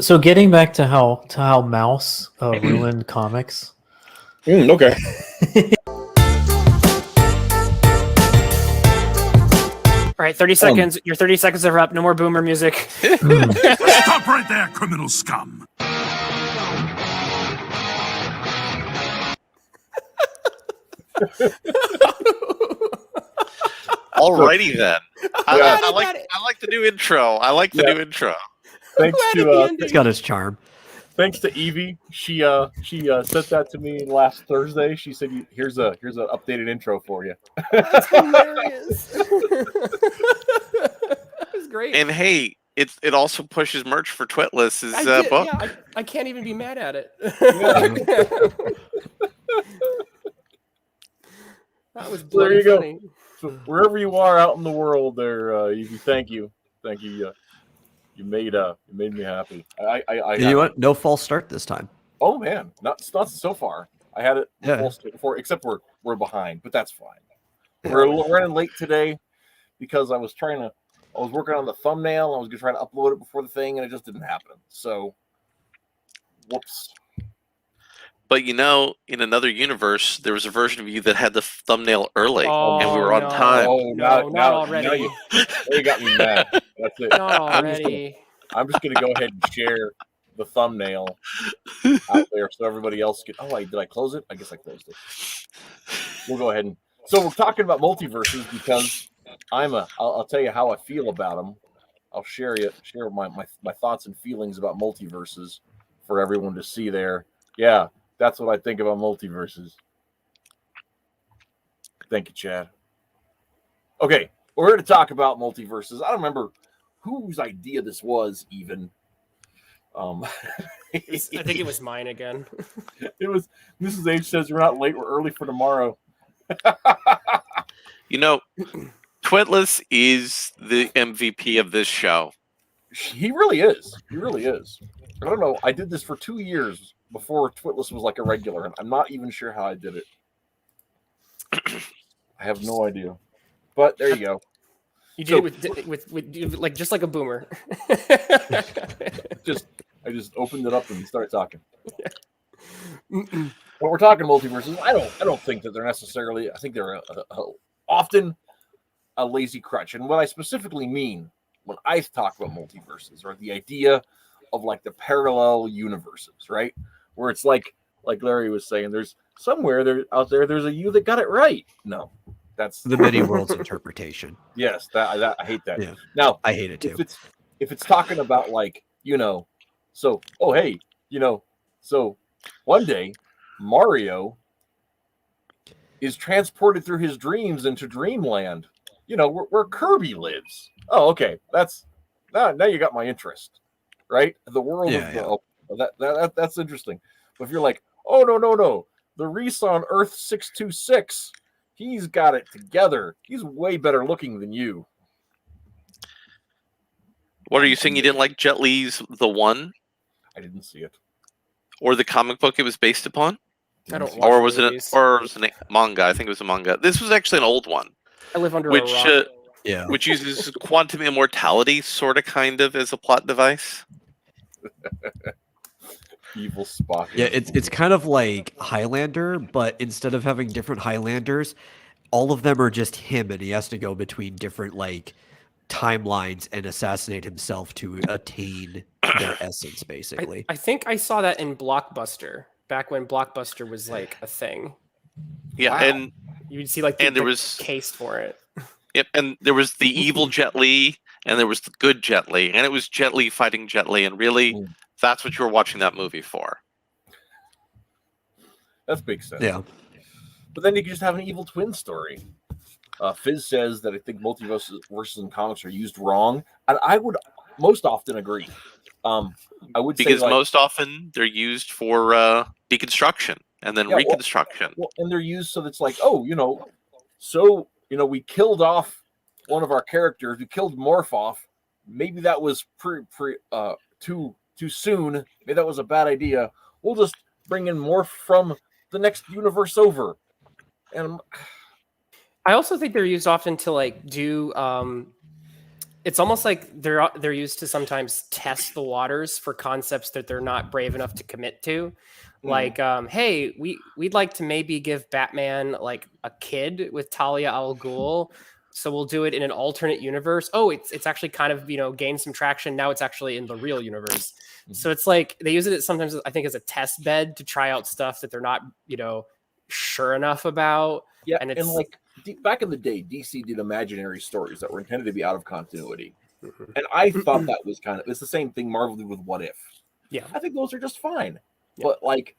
So getting back to how Mouse ruined comics. Okay. All right, 30 seconds. Your 30 seconds are up. No more boomer music. Stop right there, criminal scum. Alrighty then. I like the new intro. I like the new intro. Thanks to It's got its charm. thanks to Evie. She sent that to me last Thursday. She said, "Here's an updated intro for you." That's hilarious. That was great. And hey, it also pushes merch for Twitless's book. Yeah, I can't even be mad at it. That was There you funny. go. So wherever you are out in the world, there, Evie, thank you. You made me happy. You know what? No false start this time. Oh man, not so far. I had it Yeah. full straight before, except we're behind, but that's fine. We're running late today because I was working on the thumbnail. I was gonna try to upload it before the thing, and it just didn't happen. So, whoops. But in another universe, there was a version of you that had the thumbnail early, Oh, and we were on no. time. Oh, No, not already. Now you got me mad. That's it. Not already. I'm just gonna go ahead and share the thumbnail out there so everybody else can. Oh, did I close it? I guess I closed it. We'll go ahead and. So we're talking about multiverses because I'll tell you how I feel about them. I'll share my thoughts and feelings about multiverses for everyone to see there. Yeah, that's what I think about multiverses. Thank you, Chad. Okay, we're here to talk about multiverses. I don't remember whose idea this was even. I think it was mine again. It was. Mrs. H says we're not late, we're early for tomorrow. Twitless is the MVP of this show. He really is. He really is. I don't know. I did this for 2 years before Twitless was like a regular, and I'm not even sure how I did it. I have no idea. But there you go. You did it with like just like a boomer. I just opened it up and started talking. When we're talking multiverses, I don't think that they're necessarily. I think they're often a lazy crutch. And what I specifically mean when I talk about multiverses, or the idea of like the parallel universes, right? Where it's like Larry was saying, there's somewhere out there, there's a you that got it right. No, that's The many worlds interpretation. Yes, that I hate that. Yeah. Now I hate it too. If it's talking about like, so one day Mario is transported through his dreams into Dreamland, where Kirby lives. Oh, okay. That's now you got my interest, right? The world that's interesting. But if you're like, oh no, the Reese on Earth 626, he's got it together. He's way better looking than you. What are you saying? You didn't like Jet Li's The One? I didn't see it. Or the comic book it was based upon? I don't. Or was it a manga? I think it was a manga. This was actually an old one. I live under a rock. Which uses quantum immortality, sort of, kind of, as a plot device. Evil Spock. Yeah, it's kind of like Highlander, but instead of having different Highlanders, all of them are just him, and he has to go between different timelines and assassinate himself to attain their essence, basically. I think I saw that in Blockbuster back when Blockbuster was like a thing. Yeah, wow. And you would see the case for it. Yep, and there was the evil Jet Li, and there was the good Jet Li, and it was Jet Li fighting Jet Li, and really, that's what you were watching that movie for. That makes sense. Yeah. But then you can just have an evil twin story. Fizz says that I think multiverses in comics are used wrong, and I would most often agree. I would because say most often they're used for deconstruction and then reconstruction. Well, and they're used so that's like, we killed off one of our characters. We killed Morph off. Maybe that was too soon. Maybe that was a bad idea. We'll just bring in Morph from the next universe over. And I also think they're used often to do It's almost like they're used to sometimes test the waters for concepts that they're not brave enough to commit to. Like, hey, we'd like to maybe give Batman like a kid with Talia al Ghul, so we'll do it in an alternate universe. Oh, it's actually kind of gained some traction. Now it's actually in the real universe. So it's like they use it sometimes, I think, as a test bed to try out stuff that they're not sure enough about. Yeah, and and like back in the day, DC did imaginary stories that were intended to be out of continuity, and I thought that was it's the same thing Marvel did with What If. Yeah, I think those are just fine, yeah. but like,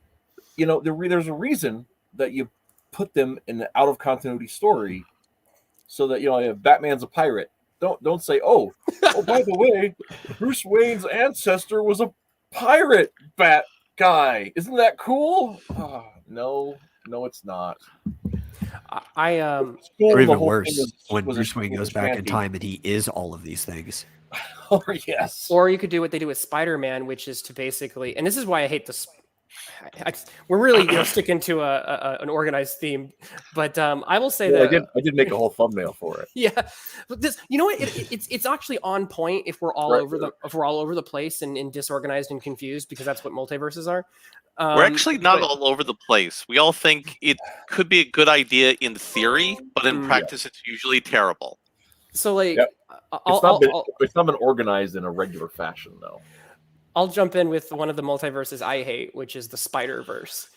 there's a reason that you put them in an out of continuity story, so that if Batman's a pirate, don't say, oh by the way, Bruce Wayne's ancestor was a pirate bat guy. Isn't that cool? No, it's not. Cool, or even worse, when Bruce Wayne goes back in time and he is all of these things. Oh, yes. Or you could do what they do with Spider-Man, which is to basically, and this is why I hate this. We're really sticking to an organized theme, but I will say that I did make a whole thumbnail for it. Yeah, but this, what? It's actually on point if we're all over the place and disorganized and confused, because that's what multiverses are. We're actually not all over the place. We all think it could be a good idea in theory, but in practice, it's usually terrible. So, like, it's not been organized in a regular fashion, though. I'll jump in with one of the multiverses I hate, which is the Spider-Verse.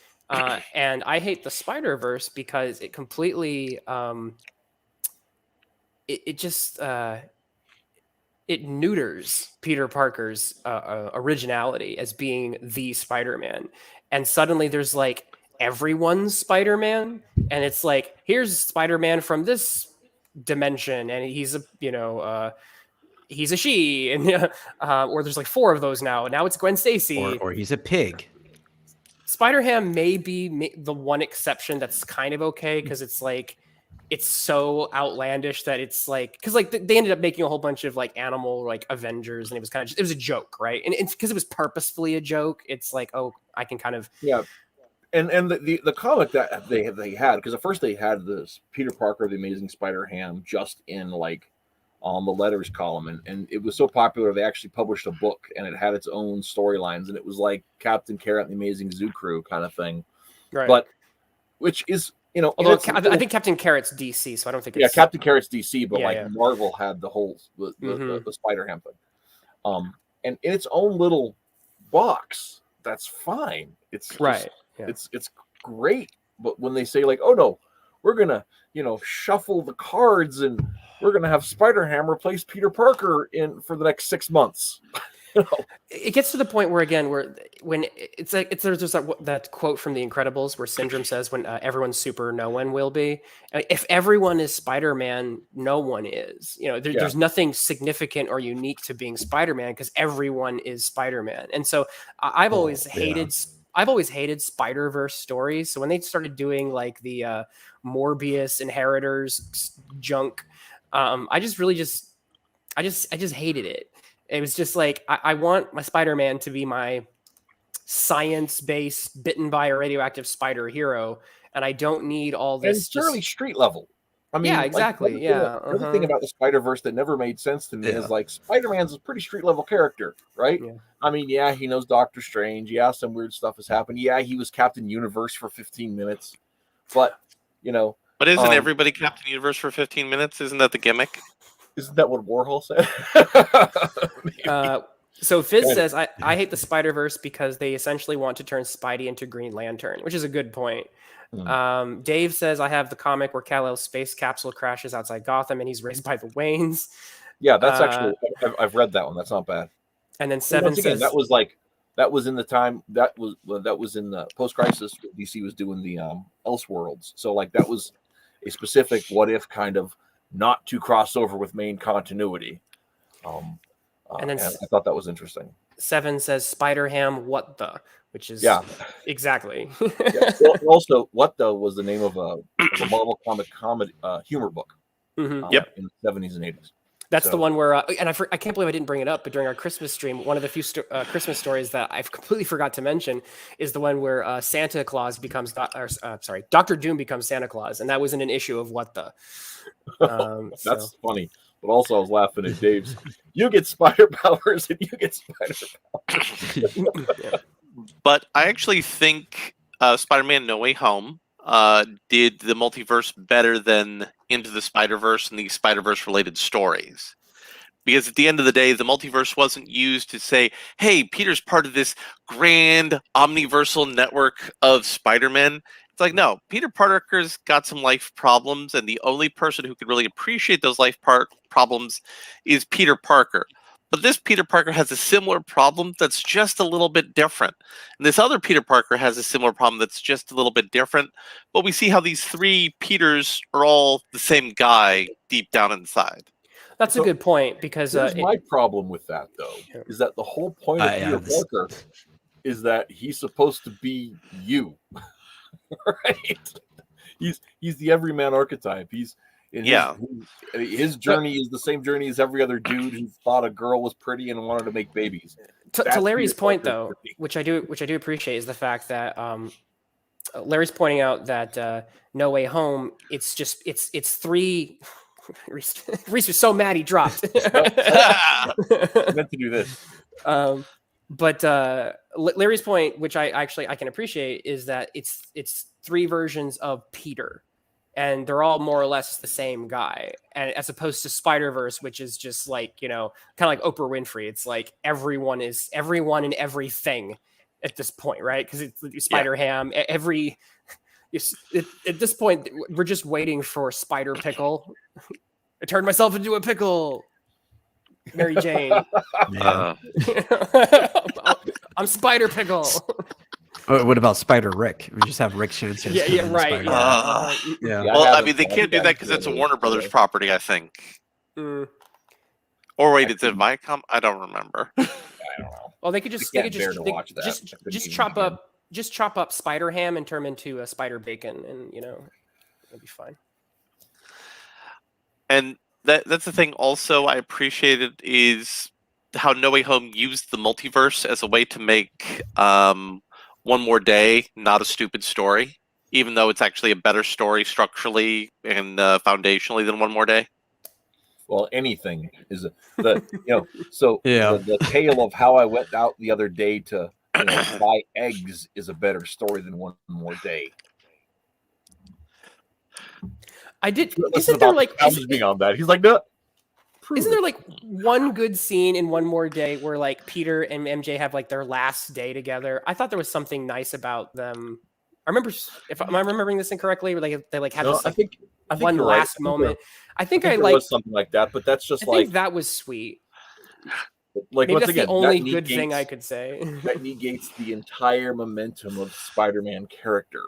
And I hate the Spider-Verse because it completely it neuters Peter Parker's originality as being the Spider-Man. And suddenly there's like everyone's Spider-Man, and it's like, here's Spider-Man from this dimension, and he's a he's a she, and or there's like 4 of those now. Now it's Gwen Stacy, or he's a pig. Spider-Ham may be the one exception that's kind of okay, because it's like it's so outlandish that it's like, because like they ended up making a whole bunch of like animal like Avengers, and it was kind of it was a joke, right? And it's because it was purposefully a joke. It's like, oh, I can kind of And the comic that they had, because at first they had this Peter Parker, the Amazing Spider-Ham, just in like on the letters column, and it was so popular they actually published a book, and it had its own storylines, and it was like Captain Carrot and the Amazing Zoo Crew kind of thing, right? But which is although I think Captain Carrot's DC, so I don't think it's Captain Carrot's DC, but Marvel had the whole the Spider-Ham thing, and in its own little box, that's fine. It's right. It's great, but when they say like, oh no, we're gonna shuffle the cards and we're gonna have Spider-Ham replace Peter Parker for the next 6 months, it gets to the point where again, when it's like there's that quote from The Incredibles where Syndrome says, when everyone's super, no one will be. If everyone is Spider-Man, no one is. There's nothing significant or unique to being Spider-Man, because everyone is Spider-Man. And so I've always hated Spider-Verse stories. So when they started doing like the Morbius Inheritors junk, I just hated it. It was just like, I want my Spider-Man to be my science-based, bitten by a radioactive spider hero, and I don't need all this. And it's fairly street level. I mean, yeah, exactly. The other thing about the Spider-Verse that never made sense to me is like Spider-Man's a pretty street level character, right? Yeah. I mean, he knows Doctor Strange. Yeah, some weird stuff has happened. Yeah, he was Captain Universe for 15 minutes. But, But isn't everybody Captain Universe for 15 minutes? Isn't that the gimmick? Isn't that what Warhol said? So Fizz says, I hate the Spider-Verse because they essentially want to turn Spidey into Green Lantern, which is a good point. Dave says, I have the comic where Kal-El's space capsule crashes outside Gotham and he's raised by the Waynes. Yeah, that's actually, I've read that one. That's not bad. And then Seven says, that was in the time that was in the post-crisis. DC was doing the Elseworlds, so like that was a specific what if kind of, not to cross over with main continuity. And then I thought that was interesting. Seven says Spider-Ham, what the? Which is exactly. Well, also, what the was the name of a Marvel comic comedy humor book. In the 70s and 80s. That's the one where, and I can't believe I didn't bring it up, but during our Christmas stream, one of the few Christmas stories that I've completely forgot to mention is the one where Santa Claus becomes, Dr. Doom becomes Santa Claus, and that was in an issue of What the. That's funny. but also I was laughing at Dave's. You get spider powers and you get spider powers. But I actually think Spider-Man: No Way Home did the multiverse better than Into the Spider-Verse and the Spider-Verse related stories. Because at the end of the day, the multiverse wasn't used to say, hey, Peter's part of this grand omniversal network of Spider-Men. It's like, no, Peter Parker's got some life problems, and the only person who can really appreciate those life problems is Peter Parker. But this Peter Parker has a similar problem that's just a little bit different. And this other Peter Parker has a similar problem that's just a little bit different. But we see how these three Peters are all the same guy deep down inside. That's a good point, because here's my problem with that, though, is that the whole point of Peter Parker is that he's supposed to be you, right? He's the everyman archetype. His journey is the same journey as every other dude who thought a girl was pretty and wanted to make babies. To Larry's point, though, which I do appreciate, is the fact that Larry's pointing out that No Way Home, it's three. Reese was so mad he dropped. I meant to do this. But Larry's point, which I can appreciate, is that it's three versions of Peter, and they're all more or less the same guy. And as opposed to Spider-Verse, which is just like, kind of like Oprah Winfrey. It's like everyone and everything at this point, right? Because it's Spider-Ham. At this point, we're just waiting for Spider Pickle. I turned myself into a pickle, Mary Jane. I'm Spider Pickle. What about Spider Rick? We just have Rick Sanchez. Yeah, right. Well, I mean, they can't do that because it's a Warner Brothers property, I think. Or wait, it's a Viacom? I don't remember. I don't know. Well, they could just chop up Spider Ham and turn him into a Spider Bacon, and it'll be fine. And that's the thing. Also, I appreciated is how No Way Home used the multiverse as a way to make One More Day not a stupid story, even though it's actually a better story structurally and foundationally than One More Day. Well, anything is the tale of how I went out the other day to buy eggs is a better story than One More Day. Isn't there like beyond that? He's like, no. Isn't there like one good scene in One More Day where like Peter and MJ have like their last day together? I thought there was something nice about them. I remember, am I remembering this incorrectly? Where they like have this, I think one last moment. I think I like something like that, but that's just I think that was sweet. Like, maybe once that's again, the only good thing I could say. That negates the entire momentum of Spider-Man character,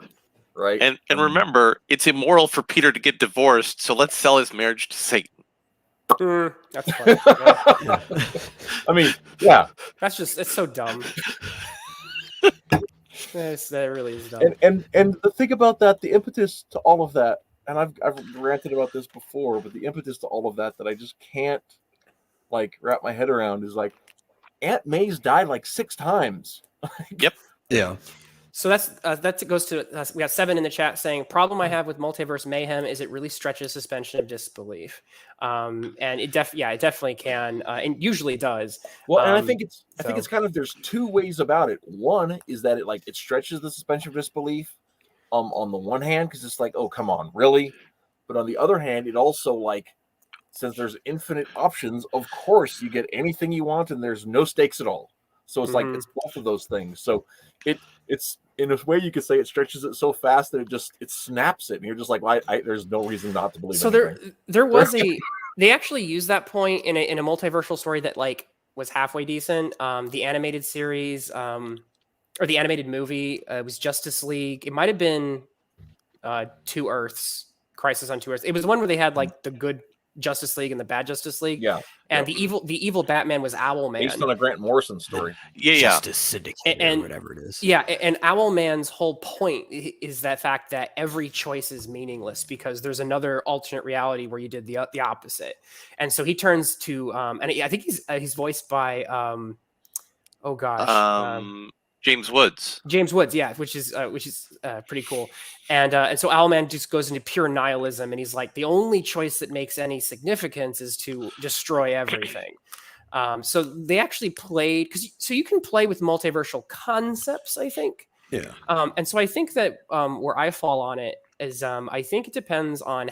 right? And remember, it's immoral for Peter to get divorced, so let's sell his marriage to Satan. That's funny. Yeah. I mean, yeah. It's so dumb. That really is dumb. And the thing about that, the impetus to all of that, and I've ranted about this before, but the impetus to all of that I just can't like wrap my head around is like Aunt May's died like 6 times. Yep. Yeah. So that goes to we got 7 in the chat saying problem I have with Multiverse Mayhem is it really stretches suspension of disbelief, and it definitely can, and usually does. Well, and I think it's kind of there's 2 ways about it. One is that it stretches the suspension of disbelief, on the one hand because it's like, oh come on, really, but on the other hand, it also like since there's infinite options, of course you get anything you want and there's no stakes at all. So it's like it's both of those things. So it's in a way you could say it stretches it so fast that it snaps it, and you're just like, well, there's no reason not to believe. So anything. there was they actually used that point in a multiversal story that like was halfway decent. The animated series, or the animated movie, was Justice League. It might have been 2 Earths, Crisis on 2 Earths. It was the one where they had like the good Justice League and the bad Justice League. Yeah. And the evil Batman was Owlman. Based on a Grant Morrison story. Yeah. Justice Syndicate and or whatever it is. Yeah, and Owlman's whole point is that fact that every choice is meaningless because there's another alternate reality where you did the opposite. And so he turns to and I think he's voiced by James Woods. James Woods, yeah, which is pretty cool. And so Owlman just goes into pure nihilism, and he's like, the only choice that makes any significance is to destroy everything. So they actually played so you can play with multiversal concepts, I think. Yeah. And so I think that where I fall on it is I think it depends on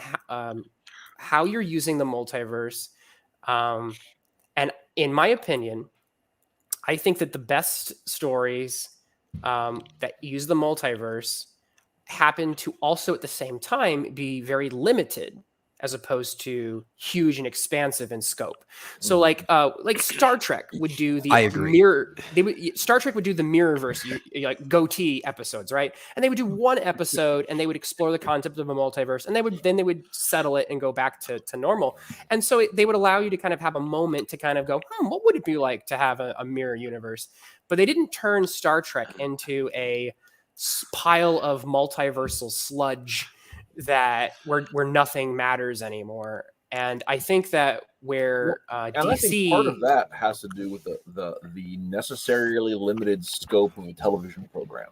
how you're using the multiverse. And in my opinion, I think that the best stories that use the multiverse happen to also at the same time be very limited as opposed to huge and expansive in scope. So like Star Trek would do the I agree. mirror. Star Trek would do the mirrorverse, like goatee episodes, right? And they would do one episode and they would explore the concept of a multiverse, and they would settle it and go back to normal. And so they would allow you to kind of have a moment to kind of go, what would it be like to have a mirror universe? But they didn't turn Star Trek into a pile of multiversal sludge where nothing matters anymore. And I think that where and DC, I think part of that has to do with the necessarily limited scope of a television program,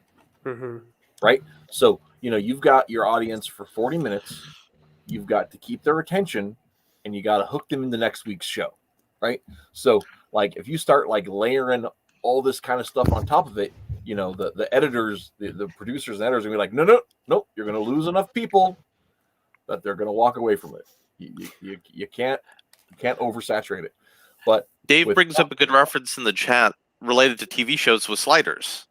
right? So you've got your audience for 40 minutes, you've got to keep their attention, and you got to hook them in the next week's show, right? So like if you start like layering all this kind of stuff on top of it, the editors, the producers and editors are going to be like, no, you're going to lose enough people that they're going to walk away from it. You can't oversaturate it. But Dave brings up a good reference in the chat related to TV shows with sliders,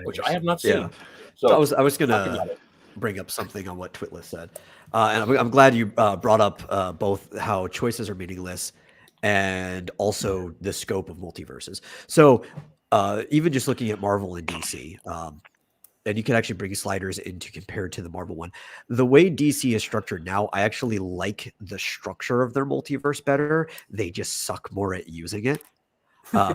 which I have not seen. Yeah. So I was going to bring up something on what Twitless said, and I'm glad you brought up both how choices are meaningless and also the scope of multiverses. So even just looking at Marvel and DC, and you can actually bring sliders in to compare to the Marvel one. The way DC is structured now, I actually like the structure of their multiverse better. They just suck more at using it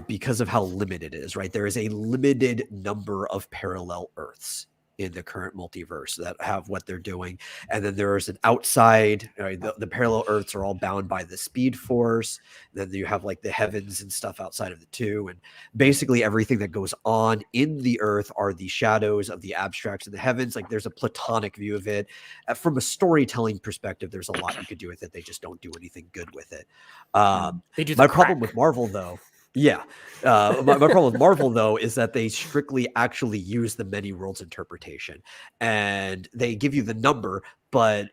because of how limited it is, right? There is a limited number of parallel Earths in the current multiverse that have what they're doing. And then there's an outside, right? The parallel Earths are all bound by the Speed Force. Then you have like the heavens and stuff outside of the two. And basically everything that goes on in the Earth are the shadows of the abstracts in the heavens. Like there's a platonic view of it. From a storytelling perspective, there's a lot you could do with it. They just don't do anything good with it. they do My problem with Marvel though, my problem with Marvel though is that they strictly actually use the many worlds interpretation, and they give you the number, but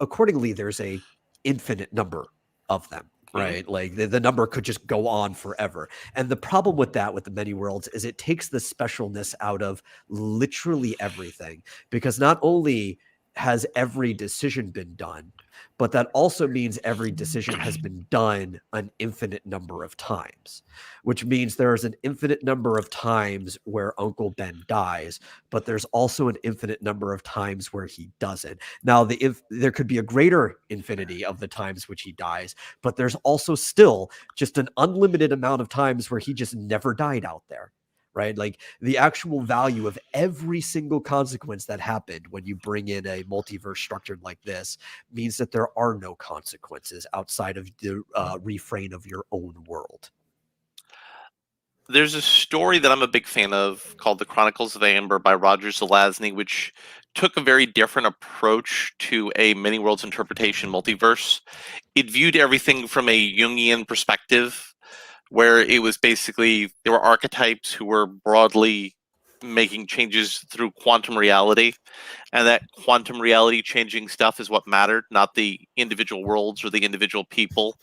accordingly there's a infinite number of them, right? Like the number could just go on forever. And the problem with that, with the many worlds, is it takes the specialness out of literally everything, because not only has every decision been done, but that also means every decision has been done an infinite number of times, which means there's an infinite number of times where Uncle Ben dies, but there's also an infinite number of times where he doesn't. Now, there could be a greater infinity of the times which he dies, but there's also still just an unlimited amount of times where he just never died out there. Right? Like the actual value of every single consequence that happened when you bring in a multiverse structured like this means that there are no consequences outside of the refrain of your own world. There's a story that I'm a big fan of called The Chronicles of Amber by Roger Zelazny, which took a very different approach to a many worlds interpretation multiverse. It viewed everything from a Jungian perspective, where it was basically there were archetypes who were broadly making changes through quantum reality, and that quantum reality changing stuff is what mattered, not the individual worlds or the individual people.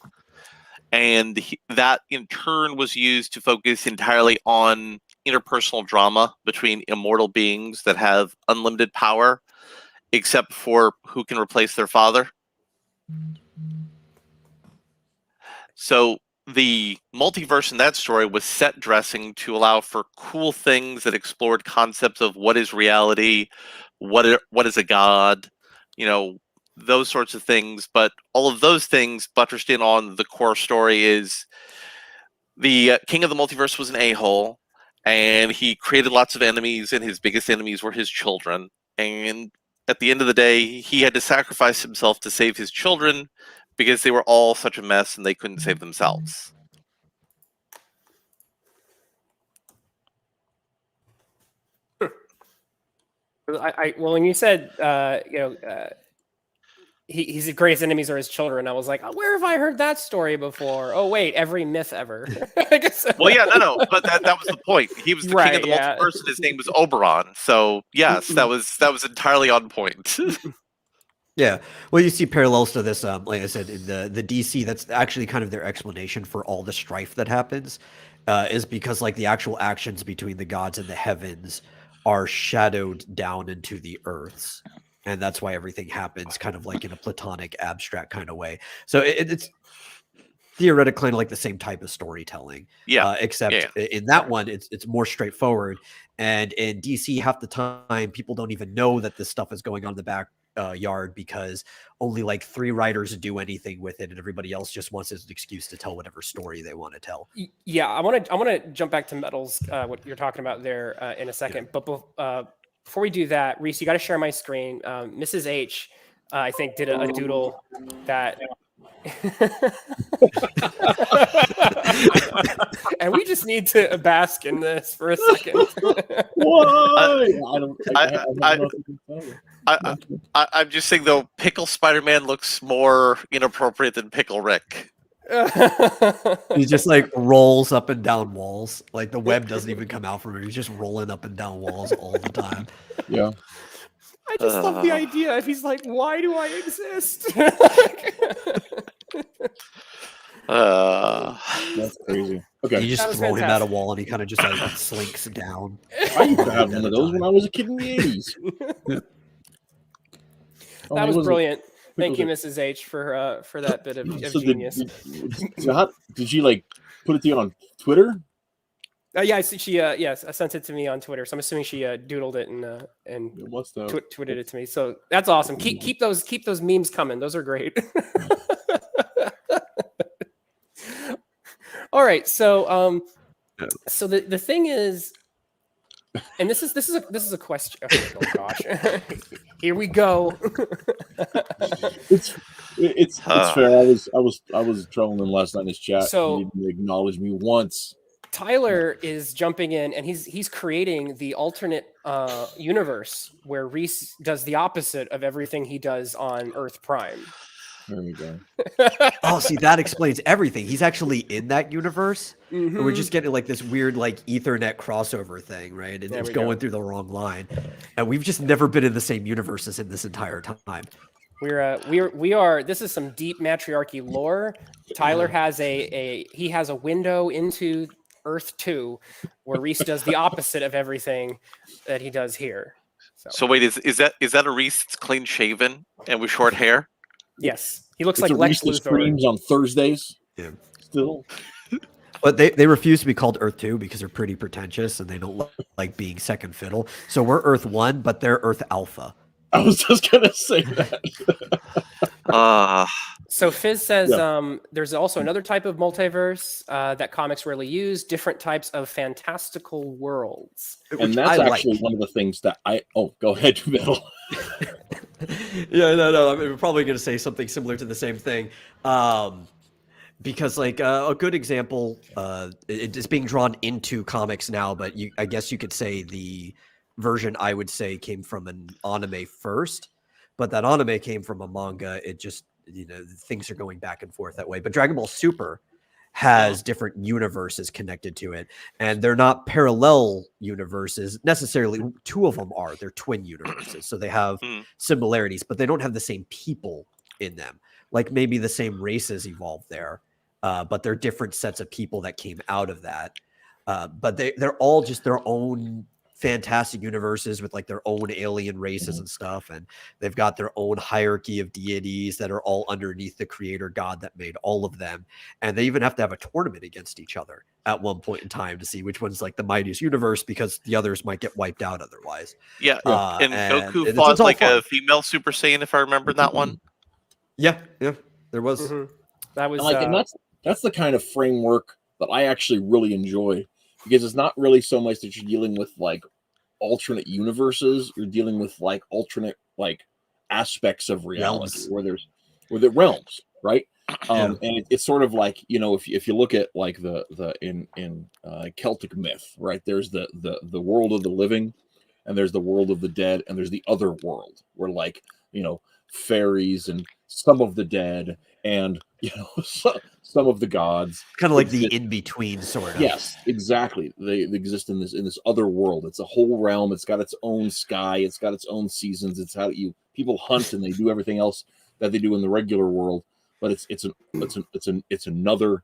And that in turn was used to focus entirely on interpersonal drama between immortal beings that have unlimited power, except for who can replace their father. So the multiverse in that story was set dressing to allow for cool things that explored concepts of what is reality, what is a god, those sorts of things. But all of those things buttressed in on the core story is the king of the multiverse was an a-hole, and he created lots of enemies, and his biggest enemies were his children. And at the end of the day, he had to sacrifice himself to save his children, because they were all such a mess and they couldn't save themselves. Well, when you said his greatest enemies are his children, I was like, where have I heard that story before? Oh wait, every myth ever. I guess. Well, yeah, no, but that was the point. He was the king of the multiverse, and his name was Oberon. So yes, that was entirely on point. Yeah, well, you see parallels to this. Like I said, in the DC, that's actually kind of their explanation for all the strife that happens, is because like the actual actions between the gods and the heavens are shadowed down into the earths, and that's why everything happens kind of like in a platonic, abstract kind of way. So it's theoretically kind of like the same type of storytelling, except in that one it's more straightforward. And in DC, half the time people don't even know that this stuff is going on in the back yard, because only like 3 writers do anything with it, and everybody else just wants as an excuse to tell whatever story they want to tell. Yeah, I want to jump back to metals, what you're talking about there in a second. But before we do that, Reese, you got to share my screen. Mrs. H, I think, did a doodle that. And we just need to bask in this for a second. I'm just saying though, Pickle Spider-Man looks more inappropriate than Pickle Rick. He just like rolls up and down walls. Like the web doesn't even come out from him. He's just rolling up and down walls all the time. Yeah. I just love the idea. If he's like, why do I exist? That's crazy. Okay. You just throw him at a wall and he kind of just like slinks down. I used to have one of those when I was a kid in the 80s. That was brilliant. Thank you, Mrs. H, for that bit of genius. Did she like put it to you on Twitter? Yeah, she I sent it to me on Twitter. So I'm assuming she doodled it and tweeted it to me. So that's awesome. Keep those memes coming. Those are great. All right, so the thing is, and this is a question. Oh gosh, here we go. It's fair. I was trolling him last night in his chat. So he didn't acknowledge me once. Tyler is jumping in, and he's creating the alternate universe where Reese does the opposite of everything he does on Earth Prime. There we go. Oh, see, that explains everything. He's actually in that universe. Mm-hmm. And we're just getting like this weird like Ethernet crossover thing, right? And it's going through the wrong line. And we've just never been in the same universes in this entire time. We are. This is some deep Mattriarchy lore. Tyler has he has a window into Earth 2, where Reese does the opposite of everything that he does here. So wait, is that a Reese that's clean shaven and with short hair? Yes, he looks like Lex Luthor. Streams on Thursdays. Yeah, still. But they refuse to be called Earth 2 because they're pretty pretentious and they don't like being second fiddle. So we're Earth 1, but they're Earth Alpha. I was just gonna say that. So Fizz says there's also another type of multiverse that comics rarely use, different types of fantastical worlds. And that's actually one of the things that go ahead, Bill. Yeah, no. I'm probably going to say something similar to the same thing. Because like a good example, it's being drawn into comics now, but I guess you could say the version I would say came from an anime first, but that anime came from a manga. It just, things are going back and forth that way. But Dragon Ball Super has different universes connected to it, and they're not parallel universes necessarily. 2 of them are. They're twin universes, so they have similarities, but they don't have the same people in them. Like maybe the same races evolved there, but they're different sets of people that came out of that. But they're all just their own fantastic universes with like their own alien races and stuff, and they've got their own hierarchy of deities that are all underneath the creator god that made all of them, and they even have to have a tournament against each other at one point in time to see which one's like the mightiest universe, because the others might get wiped out otherwise. And Goku fought like a female Super Saiyan, if I remember that one. Yeah, there was. That was and that's the kind of framework that I actually really enjoy, because it's not really so much that you're dealing with like alternate universes, you're dealing with like alternate like aspects of reality where the realms, right? And it's sort of like, if you look at like the in Celtic myth, right? There's the world of the living, and there's the world of the dead, and there's the other world where, like, fairies and some of the dead and some of the gods, Kind of like the exist. in-between sort of. Yes, exactly. They exist in this other world. It's a whole realm. It's got its own sky. It's got its own seasons. It's how people hunt and they do everything else that they do in the regular world. But it's another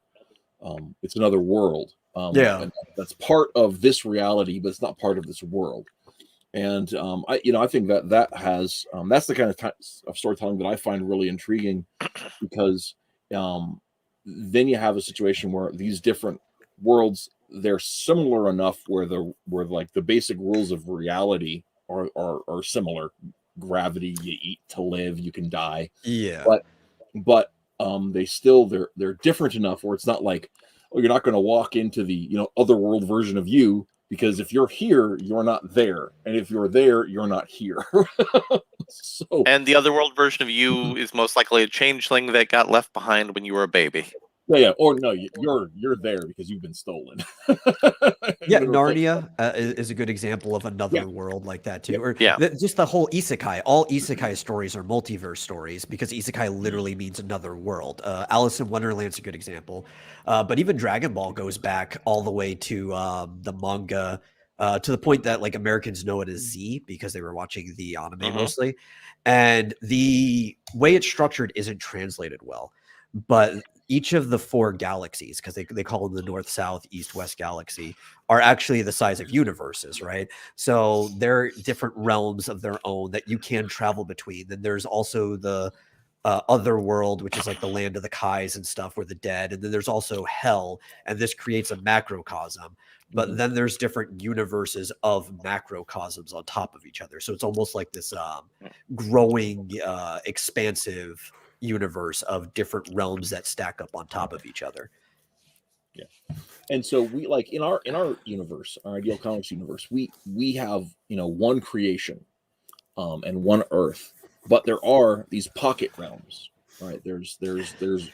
world. And that's part of this reality, but it's not part of this world. And I think that has that's the kind of storytelling that I find really intriguing, because then you have a situation where these different worlds, they're similar enough where like the basic rules of reality are similar. Gravity, you eat to live, you can die. Yeah. But they're different enough where it's not like, oh, you're not going to walk into the other world version of you, because if you're here, you're not there, and if you're there, you're not here. And the other world version of you is most likely a changeling that got left behind when you were a baby. Yeah. Or no, you're there because you've been stolen. Yeah, Narnia is a good example of another world like that too. Or just the whole isekai. All isekai stories are multiverse stories, because isekai literally means another world. Alice in Wonderland's a good example. But even Dragon Ball goes back all the way to the manga, to the point that like Americans know it as Z because they were watching the anime mostly. And the way it's structured isn't translated well. But each of the 4 galaxies, because they call them the North, South, East, West galaxy, are actually the size of universes, right? So they're different realms of their own that you can travel between. Then there's also the other world, which is like the land of the Kais and stuff, where the dead. And then there's also hell, and this creates a macrocosm. But then there's different universes of macrocosms on top of each other. So it's almost like this growing, expansive universe of different realms that stack up on top of each other. Yeah. And so we, like, in our universe, our Ideal Comics universe, we have one creation and one Earth, but there are these pocket realms, right? There's the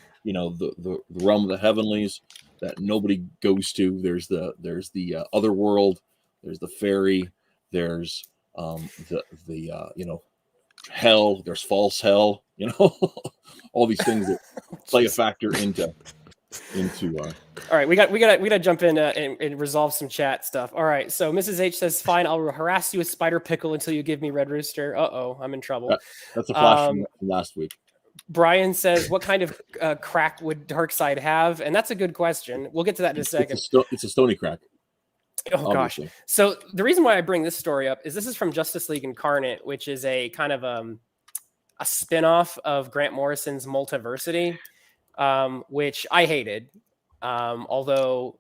realm of the heavenlies that nobody goes to. There's the other world, there's the fairy, there's the hell, there's false hell, all these things that play a factor into all right, we got to jump in and resolve some chat stuff. All right, so Mrs. H says, fine, I'll harass you with Spider Pickle until you give me Red Rooster. I'm in trouble. That's a flash from last week. Brian says, what kind of crack would Darkseid have? And that's a good question. We'll get to that in a second. It's a stony crack. Oh, obviously. Gosh. So the reason why I bring this story up is this is from Justice League Incarnate, which is a kind of a spinoff of Grant Morrison's Multiversity, which I hated. Although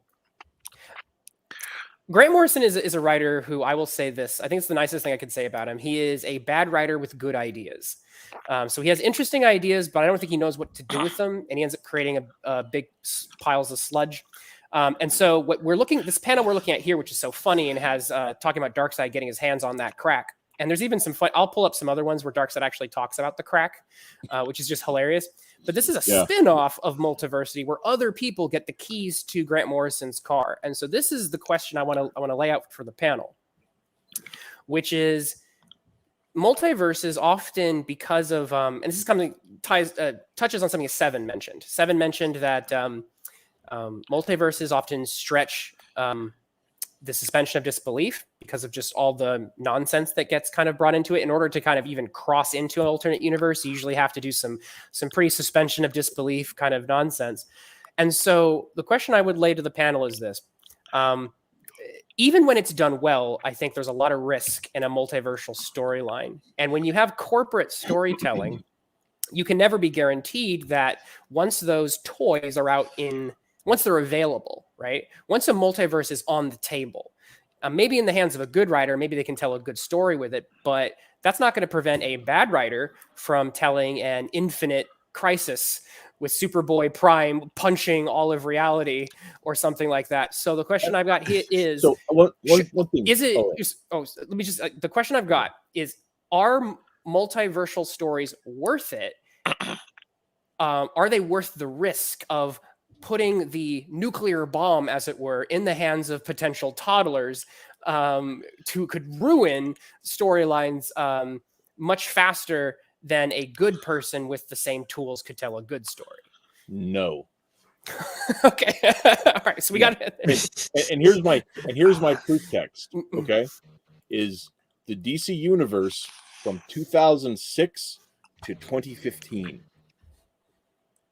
Grant Morrison is a writer who, I will say this, I think it's the nicest thing I could say about him. He is a bad writer with good ideas. So he has interesting ideas, but I don't think he knows what to do with them. And he ends up creating a big piles of sludge. And so what this panel we're looking at here, which is so funny and has talking about Darkseid getting his hands on that crack. And there's even some fun. I'll pull up some other ones where Darkseid actually talks about the crack, which is just hilarious. But this is a spin-off of Multiversity where other people get the keys to Grant Morrison's car. And so this is the question I want to lay out for the panel, which is multiverses often, because of and this is something touches on something Seven mentioned. Seven mentioned that multiverses often stretch the suspension of disbelief because of just all the nonsense that gets kind of brought into it. In order to kind of even cross into an alternate universe, you usually have to do some pretty suspension of disbelief kind of nonsense. And so the question I would lay to the panel is this. Even when it's done well, I think there's a lot of risk in a multiversal storyline. And when you have corporate storytelling, you can never be guaranteed that once those toys are once they're available, right? Once a multiverse is on the table, maybe in the hands of a good writer, maybe they can tell a good story with it, but that's not going to prevent a bad writer from telling an infinite crisis with Superboy Prime punching all of reality or something like that. So the question I've got here is, one thing. The question I've got is, are multiversal stories worth it? Are they worth the risk of putting the nuclear bomb, as it were, in the hands of potential toddlers could ruin storylines much faster than a good person with the same tools could tell a good story. No. Okay. All right. So we got and here's my proof text. Okay, is the DC universe from 2006 to 2015.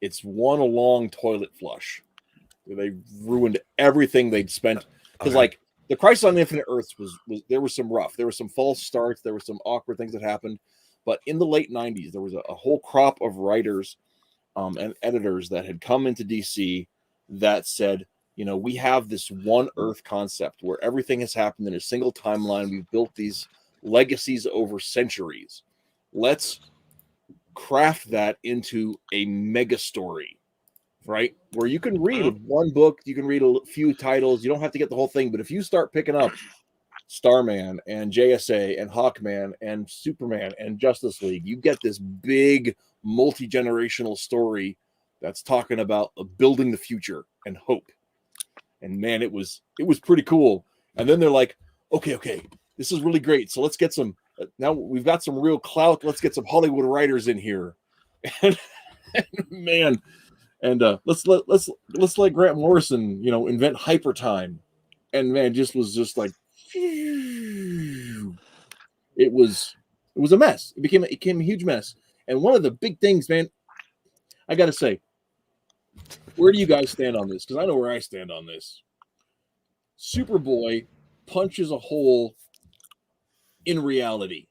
It's one long toilet flush. They ruined everything they'd spent because like the Crisis on Infinite Earths was there was some false starts, there were some awkward things that happened, but in the late 90s there was a whole crop of writers and editors that had come into DC that said, you know, we have this one Earth concept where everything has happened in a single timeline. We've built these legacies over centuries. Let's craft that into a mega story, right? Where you can read one book, you can read a few titles, you don't have to get the whole thing, but if you start picking up Starman and JSA and Hawkman and Superman and Justice League, you get this big multi-generational story that's talking about building the future and hope. And man, it was pretty cool. And then they're like, okay, this is really great. So let's get some. Now we've got some real clout. Let's get some Hollywood writers in here. And man, and let's let Grant Morrison, you know, invent hyper time. And man, was just like it was a mess. It became a huge mess. And one of the big things, man, I got to say, where do you guys stand on this? Because I know where I stand on this. Superboy punches a hole in reality.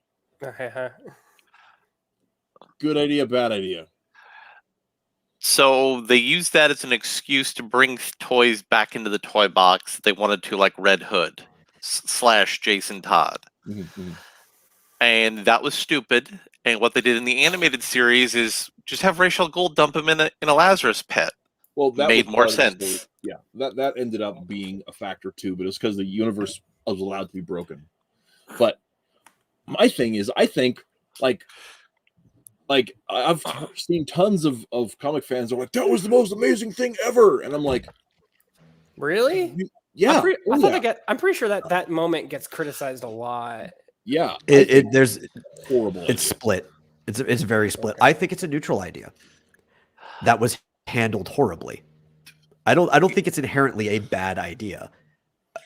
Good idea, bad idea. So they used that as an excuse to bring toys back into the toy box. They wanted to, like Red Hood / Jason Todd. Mm-hmm. And that was stupid. And what they did in the animated series is just have Rachel Gold dump him in a Lazarus pit. Well, that made more sense. Yeah, that ended up being a factor too, but it's because the universe was allowed to be broken. But my thing is, I think like I've seen tons of comic fans are like, that was the most amazing thing ever, and I'm like, really? Yeah, I'm pretty sure that moment gets criticized a lot. Yeah, there's horrible. It's split. It's very split. I think it's a neutral idea that was handled horribly. I don't think it's inherently a bad idea.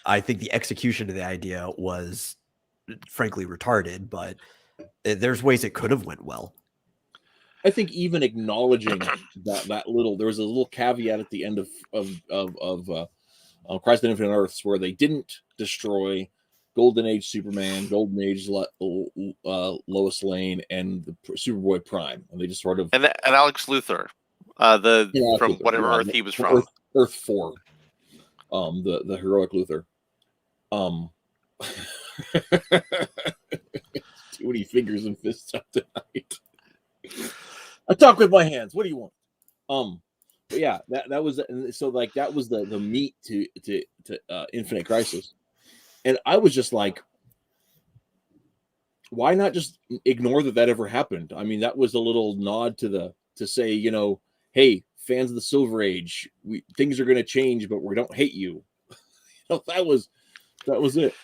I think the execution of the idea was frankly retarded, but there's ways it could have went well. I think even acknowledging that little, there was a little caveat at the end of Crisis on Infinite Earths where they didn't destroy Golden Age Superman, Golden Age Lois Lane, and the Superboy Prime, and they just sort of and Alex Luthor, from whatever Earth he was from, Earth 4, the heroic Luthor. Too many fingers and fists up tonight. I talk with my hands. What do you want? But yeah, that was so like that was the meat to Infinite Crisis. And I was just like, why not just ignore that ever happened? I mean, that was a little nod to say, you know, hey, fans of the Silver Age, things are going to change, but we don't hate you. That was it.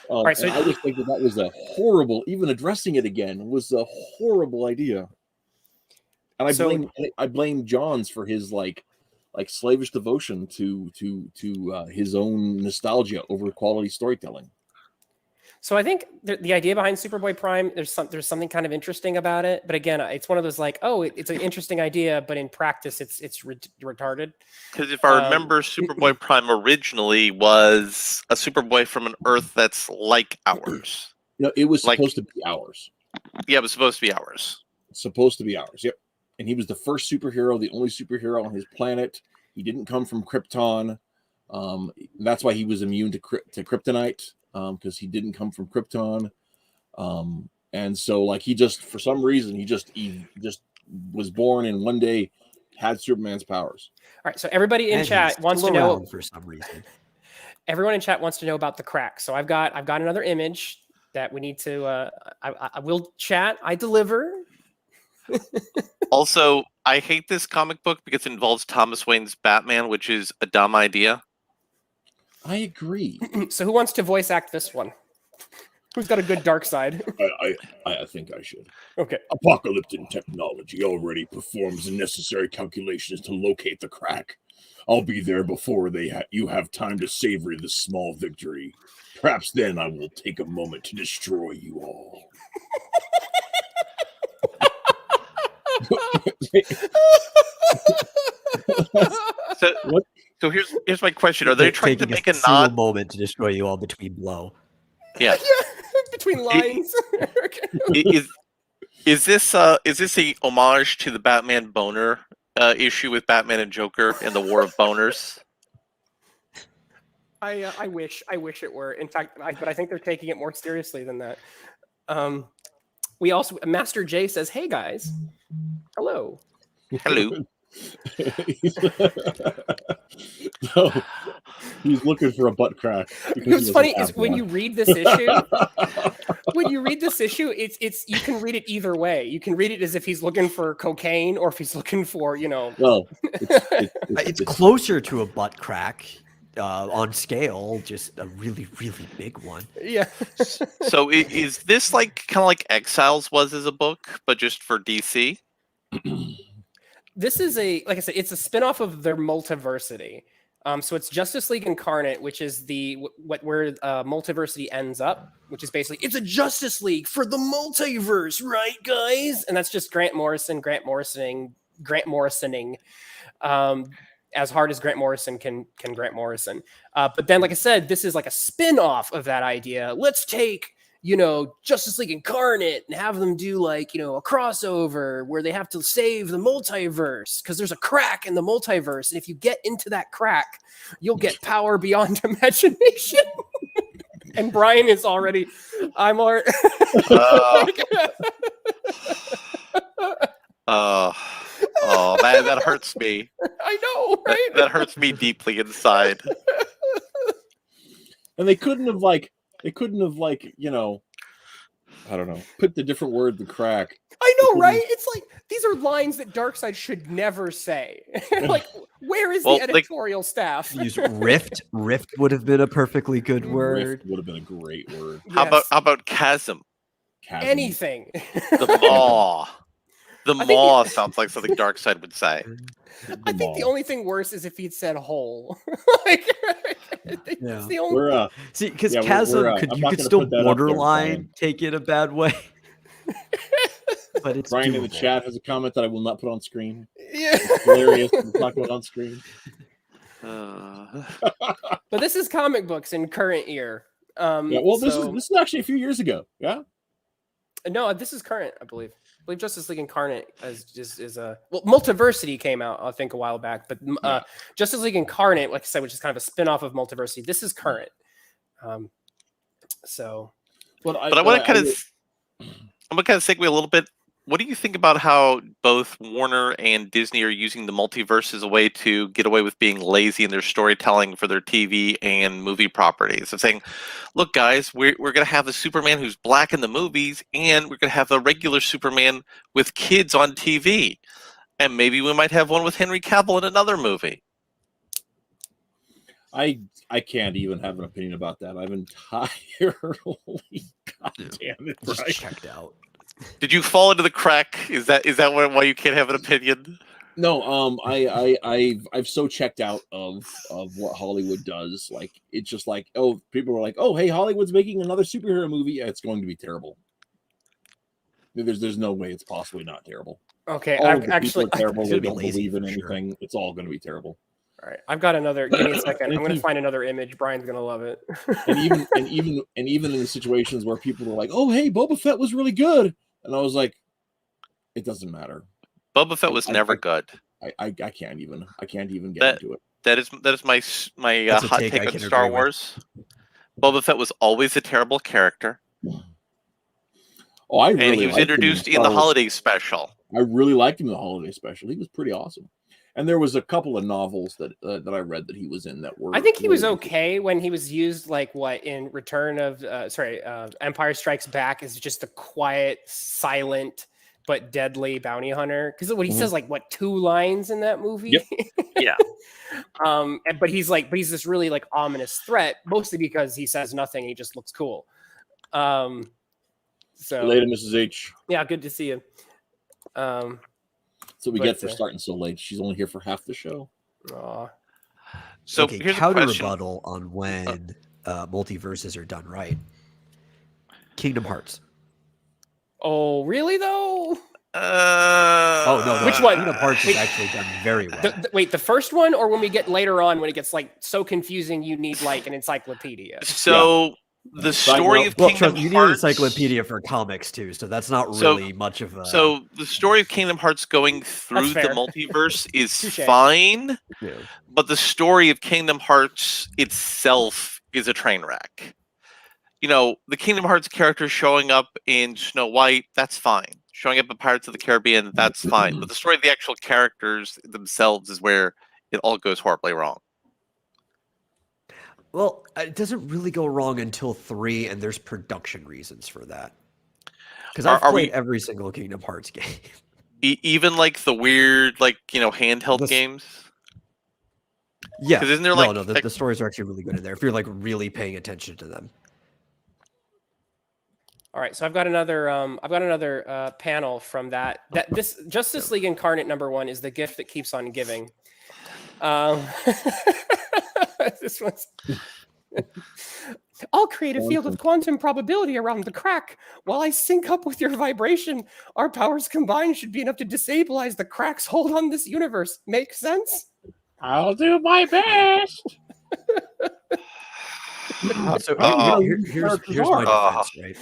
All right, so I just think that was a horrible, even addressing it again was a horrible idea. And I blame Johns for his like slavish devotion to his own nostalgia over quality storytelling. So I think the idea behind Superboy Prime, there's something kind of interesting about it. But again, it's one of those like, oh, it's an interesting idea, but in practice, it's retarded. Because if I remember, Superboy Prime originally was a Superboy from an Earth that's like ours. No, it was supposed to be ours. Yeah, it was supposed to be ours. Supposed to be ours. Yep. And he was the first superhero, the only superhero on his planet. He didn't come from Krypton. That's why he was immune to kryptonite, because he didn't come from Krypton. And so, like, he just, for some reason, he just was born and one day had Superman's powers. All right. So everybody in chat wants to know for some reason. Everyone in chat wants to know about the crack. So I've got another image that we need to. I will chat. I deliver. Also, I hate this comic book because it involves Thomas Wayne's Batman, which is a dumb idea. I agree. So who wants to voice act this one? Who's got a good dark side? I think I should. Okay. Apocalyptic technology already performs the necessary calculations to locate the crack. I'll be there before you have time to savor this small victory. Perhaps then I will take a moment to destroy you all. So here's my question: are they trying to Taking make a single nod? moment to destroy you all between blow? Yeah. Between lines. Is this a homage to the Batman boner issue with Batman and Joker and the War of Boners? I wish it were. In fact, but I think they're taking it more seriously than that. We also Master J says, "Hey guys, hello." Hello. No, he's looking for a butt crack. What's funny is when you read this issue, it's you can read it either way. You can read it as if he's looking for cocaine or if he's looking for, Well, It's closer to a butt crack on scale, just a really, really big one. Yeah. So is this kind of like Exiles was as a book, but just for DC? This is like I said, it's a spinoff of their Multiversity. So it's Justice League Incarnate, which is where Multiversity ends up, which is basically it's a Justice League for the multiverse, right, guys? And that's just Grant Morrisoning, as hard as Grant Morrison can Grant Morrison. But then, like I said, this is like a spin-off of that idea. Let's take Justice League Incarnate and have them do a crossover where they have to save the multiverse because there's a crack in the multiverse. And if you get into that crack, you'll get power beyond imagination. And Brian is already, that hurts me. I know, right? That hurts me deeply inside. And they couldn't have I don't know, put the different word, the crack. I know, right? It's like these are lines that Darkseid should never say. Where is the editorial staff? Use rift. Rift would have been a perfectly good word. Rift would have been a great word. How about chasm? Anything. The maw. The maw sounds like something Darkseid would say. I think the only thing worse is if he'd said hole. It's the only. See, because chasm you could still borderline take it a bad way. But it's Brian doable. in the chat has a comment that I will not put on screen. Yeah, it's hilarious. We'll talk about on screen. But this is comic books in current year. This is actually a few years ago. Yeah. No, this is current, I believe. I believe Justice League Incarnate is a Multiversity came out, I think, a while back, but Justice League Incarnate, like I said, which is kind of a spin-off of Multiversity, this is current. I'm gonna kind of segue a little bit. What do you think about how both Warner and Disney are using the multiverse as a way to get away with being lazy in their storytelling for their TV and movie properties? Of saying, look, guys, we're going to have a Superman who's black in the movies, and we're going to have a regular Superman with kids on TV. And maybe we might have one with Henry Cavill in another movie. I can't even have an opinion about that. I'm entirely goddamn it, just right? checked out. Did you fall into the crack? Is that why you can't have an opinion? No, I've so checked out of what Hollywood does. Like, it's just like, oh, people are like, oh, hey, Hollywood's making another superhero movie. Yeah, it's going to be terrible. There's no way it's possibly not terrible. Okay, I've actually terrible. They don't believe in anything. Sure. It's all going to be terrible. All right, I've got another. Give me a second. I'm going to find another image. Brian's going to love it. and even in the situations where people are like, "Oh, hey, Boba Fett was really good," and I was like, "It doesn't matter." Boba Fett was never good. I can't even get into it. That is my hot take on Star Wars. Boba Fett was always a terrible character. Oh, and he was introduced in the holiday special. I really liked him in the holiday special. He was pretty awesome. And there was a couple of novels that I read that he was in that were. I think he was okay when he was used, like in Empire Strikes Back, as just a quiet, silent but deadly bounty hunter. Because what he says, like, what, 2 lines in that movie? Yep. Yeah. But he's this really like ominous threat, mostly because he says nothing. He just looks cool. So Later, Mrs. H. yeah, good to see you. That's what we But, get for starting so late. She's only here for half the show. Aw. So okay, here's a counter question. rebuttal on when multiverses are done right. Kingdom Hearts. Oh, really though? Oh no, Which one? Kingdom Hearts is actually done very well. Wait, the first one, or when we get later on when it gets like so confusing you need like an encyclopedia? So the story of Well, Kingdom trust, you need an Hearts. encyclopedia for comics too, so that's not So- really much of a. So the story of Kingdom Hearts going through That's the fair. multiverse is Touché. fine, yeah. but the story of Kingdom Hearts itself is a train wreck. You know, the Kingdom Hearts characters showing up in Snow White, that's fine. Showing up in Pirates of the Caribbean, that's fine. But the story of the actual characters themselves is where it all goes horribly wrong. Well, it doesn't really go wrong until 3, and there's production reasons for that. Because I've Are played we- every single Kingdom Hearts game. Even like the weird, like, you know, handheld This- games. Yeah, 'Cause isn't there, no, like- no, like- the stories are actually really good in there if you're like really paying attention to them. All right, so I've got another panel from that. This Justice League Incarnate #1 is the gift that keeps on giving. This one's. I'll create a field of quantum probability around the crack. While I sync up with your vibration, our powers combined should be enough to disabilize the crack's hold on this universe. Make sense? I'll do my best. So Oh. here's my defense, right?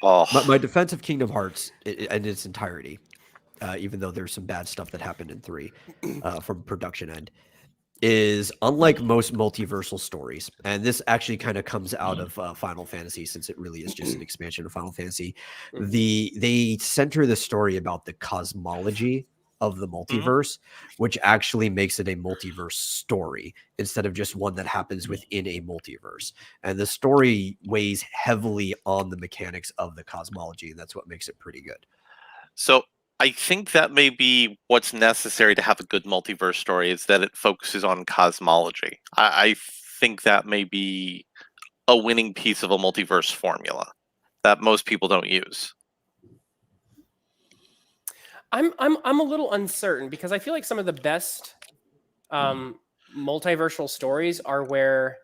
Oh, My defense of Kingdom Hearts in its entirety, even though there's some bad stuff that happened in 3 from production end, is unlike most multiversal stories, and this actually kind of comes out of Final Fantasy, since it really is just an expansion of Final Fantasy. They center the story about the cosmology of the multiverse, which actually makes it a multiverse story instead of just one that happens within a multiverse. And the story weighs heavily on the mechanics of the cosmology, and that's what makes it pretty good. so I think that may be what's necessary to have a good multiverse story, is that it focuses on cosmology. I think that may be a winning piece of a multiverse formula that most people don't use. I'm a little uncertain because I feel like some of the best multiversal stories are where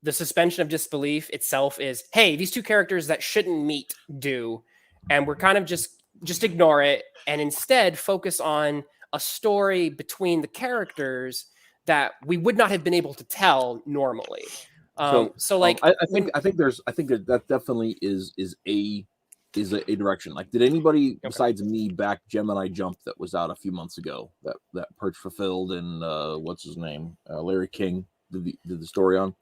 the suspension of disbelief itself is, hey, these two characters that shouldn't meet do, and we're kind of just ignore it and instead focus on a story between the characters that we would not have been able to tell normally. So like I think that definitely is a direction. Like, did anybody besides me back Gemini Jump that was out a few months ago that Perch Fulfilled and what's his name, Larry King did the story on?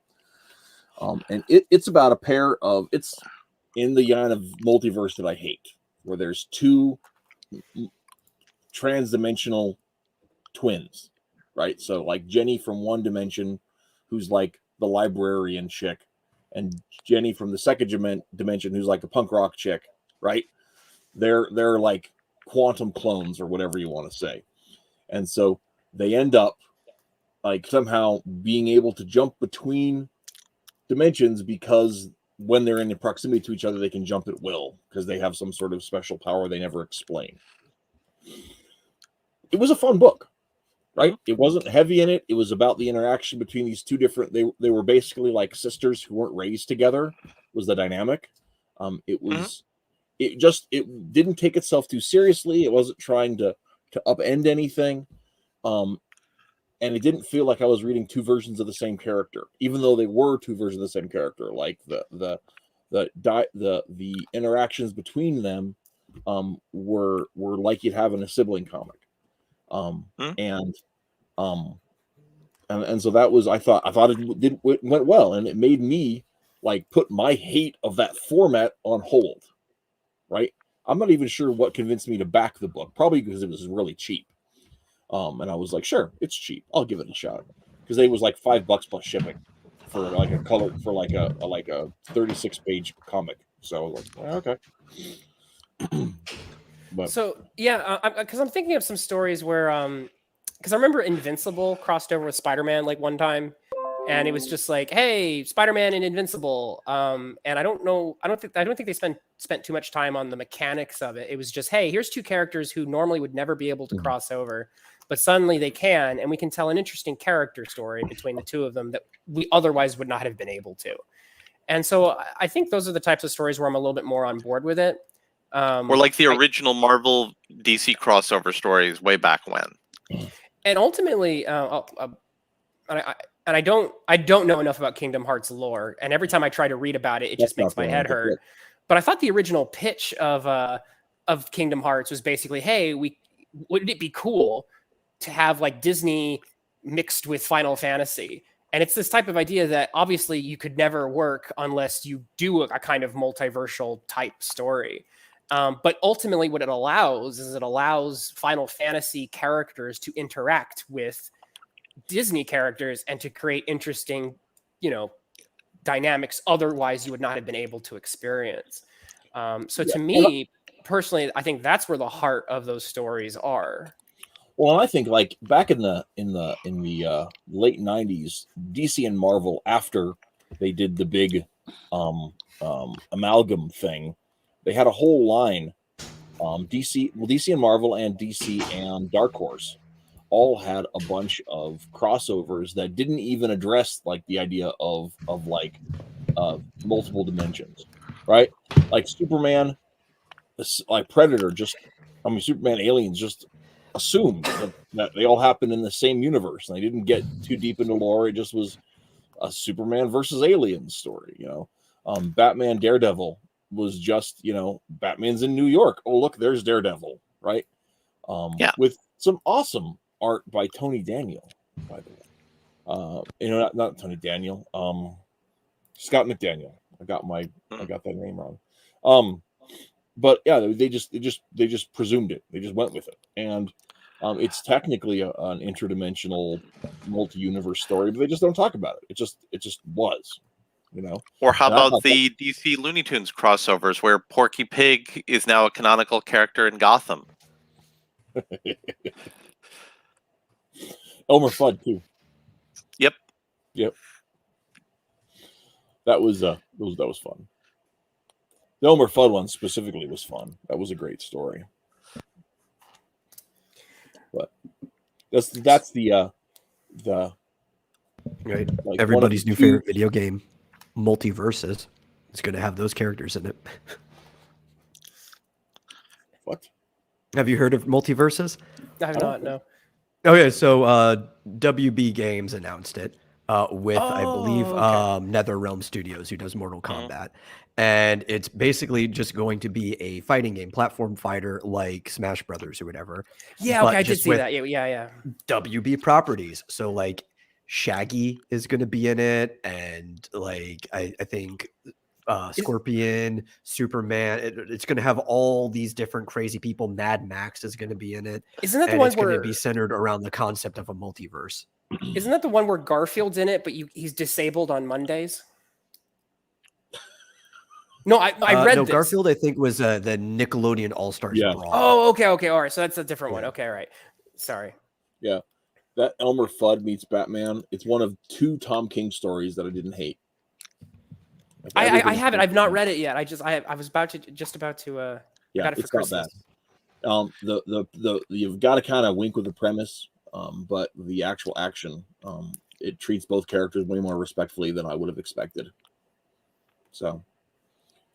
And it's about a pair of, it's in the line of multiverse that I hate, where there's two trans-dimensional twins, right? So like Jenny from one dimension, who's like the librarian chick, and Jenny from the second dimension, who's like the punk rock chick, right? They're like quantum clones or whatever you want to say. And so they end up like somehow being able to jump between dimensions because when they're in proximity to each other, they can jump at will because they have some sort of special power they never explain. It was a fun book, right? It wasn't heavy in it. It was about the interaction between these two different, they were basically like sisters who weren't raised together, was the dynamic. It didn't take itself too seriously. It wasn't trying to upend anything. And it didn't feel like I was reading two versions of the same character, even though they were two versions of the same character. Like the interactions between them were like you'd have in a sibling comic. And so that was, I thought it went well, and it made me like put my hate of that format on hold. Right? I'm not even sure what convinced me to back the book, probably because it was really cheap. And I was like, sure, it's cheap. I'll give it a shot. Because it was like $5 plus shipping for like a color, for like a 36-page comic. So I was like, okay. But So yeah, because I'm thinking of some stories where because I remember Invincible crossed over with Spider-Man like one time, and it was just like, hey, Spider-Man and Invincible. And I don't think they spent too much time on the mechanics of it. It was just, hey, here's two characters who normally would never be able to cross over, but suddenly they can, and we can tell an interesting character story between the two of them that we otherwise would not have been able to. And so I think those are the types of stories where I'm a little bit more on board with it. Or like the original Marvel DC crossover stories way back when. And ultimately, I don't know enough about Kingdom Hearts lore, and every time I try to read about it, it just makes my head hurt. But I thought the original pitch of Kingdom Hearts was basically, hey, wouldn't it be cool to have like Disney mixed with Final Fantasy? And it's this type of idea that obviously you could never work unless you do a kind of multiversal type story. But ultimately what it allows is it allows Final Fantasy characters to interact with Disney characters and to create interesting, dynamics otherwise you would not have been able to experience. So to me personally, I think that's where the heart of those stories are. Well, I think like back in the late 90s, DC and Marvel, after they did the big amalgam thing, they had a whole line. DC and Marvel and DC and Dark Horse all had a bunch of crossovers that didn't even address like the idea of like multiple dimensions, right? Like Superman, like Predator, Superman aliens just assumed that they all happened in the same universe, and they didn't get too deep into lore. It just was a Superman versus aliens story, Batman Daredevil was just, Batman's in New York. Oh, look, there's Daredevil, right? With some awesome art by Tony Daniel, by the way. Not Tony Daniel, Scott McDaniel. I got that name wrong. But yeah, they just presumed it. They just went with it, and it's technically an interdimensional, multi-universe story, but they just don't talk about it. It just was, Or how about the DC Looney Tunes crossovers, where Porky Pig is now a canonical character in Gotham? Elmer Fudd too. Yep. That was fun. The Elmer Fudd one specifically was fun. That was a great story. But that's the right. Like Everybody's new favorite video game, Multiverses. It's going to have those characters in it. What? Have you heard of Multiverses? I have not, no. Okay, so WB Games announced it with, I believe, NetherRealm Studios, who does Mortal Kombat. And it's basically just going to be a fighting game, platform fighter like Smash Brothers or whatever. Yeah, okay, I did see that. Yeah. WB properties. So like Shaggy is going to be in it, and like I think Scorpion, Superman. It's going to have all these different crazy people. Mad Max is going to be in it. Isn't that the one it's going to be centered around the concept of a multiverse? Isn't that the one where Garfield's in it, but he's disabled on Mondays? No, I read no, this. Garfield, I think, was the Nickelodeon All-Stars Brawl. Oh, okay. All right. So that's a different one. Okay, all right. Sorry. Yeah. That Elmer Fudd meets Batman. It's one of two Tom King stories that I didn't hate. Like I haven't. I've not read it yet. I was about to. Yeah, got it for it's Christmas. not bad. You've got to kind of wink with the premise, but the actual action, it treats both characters way more respectfully than I would have expected. So.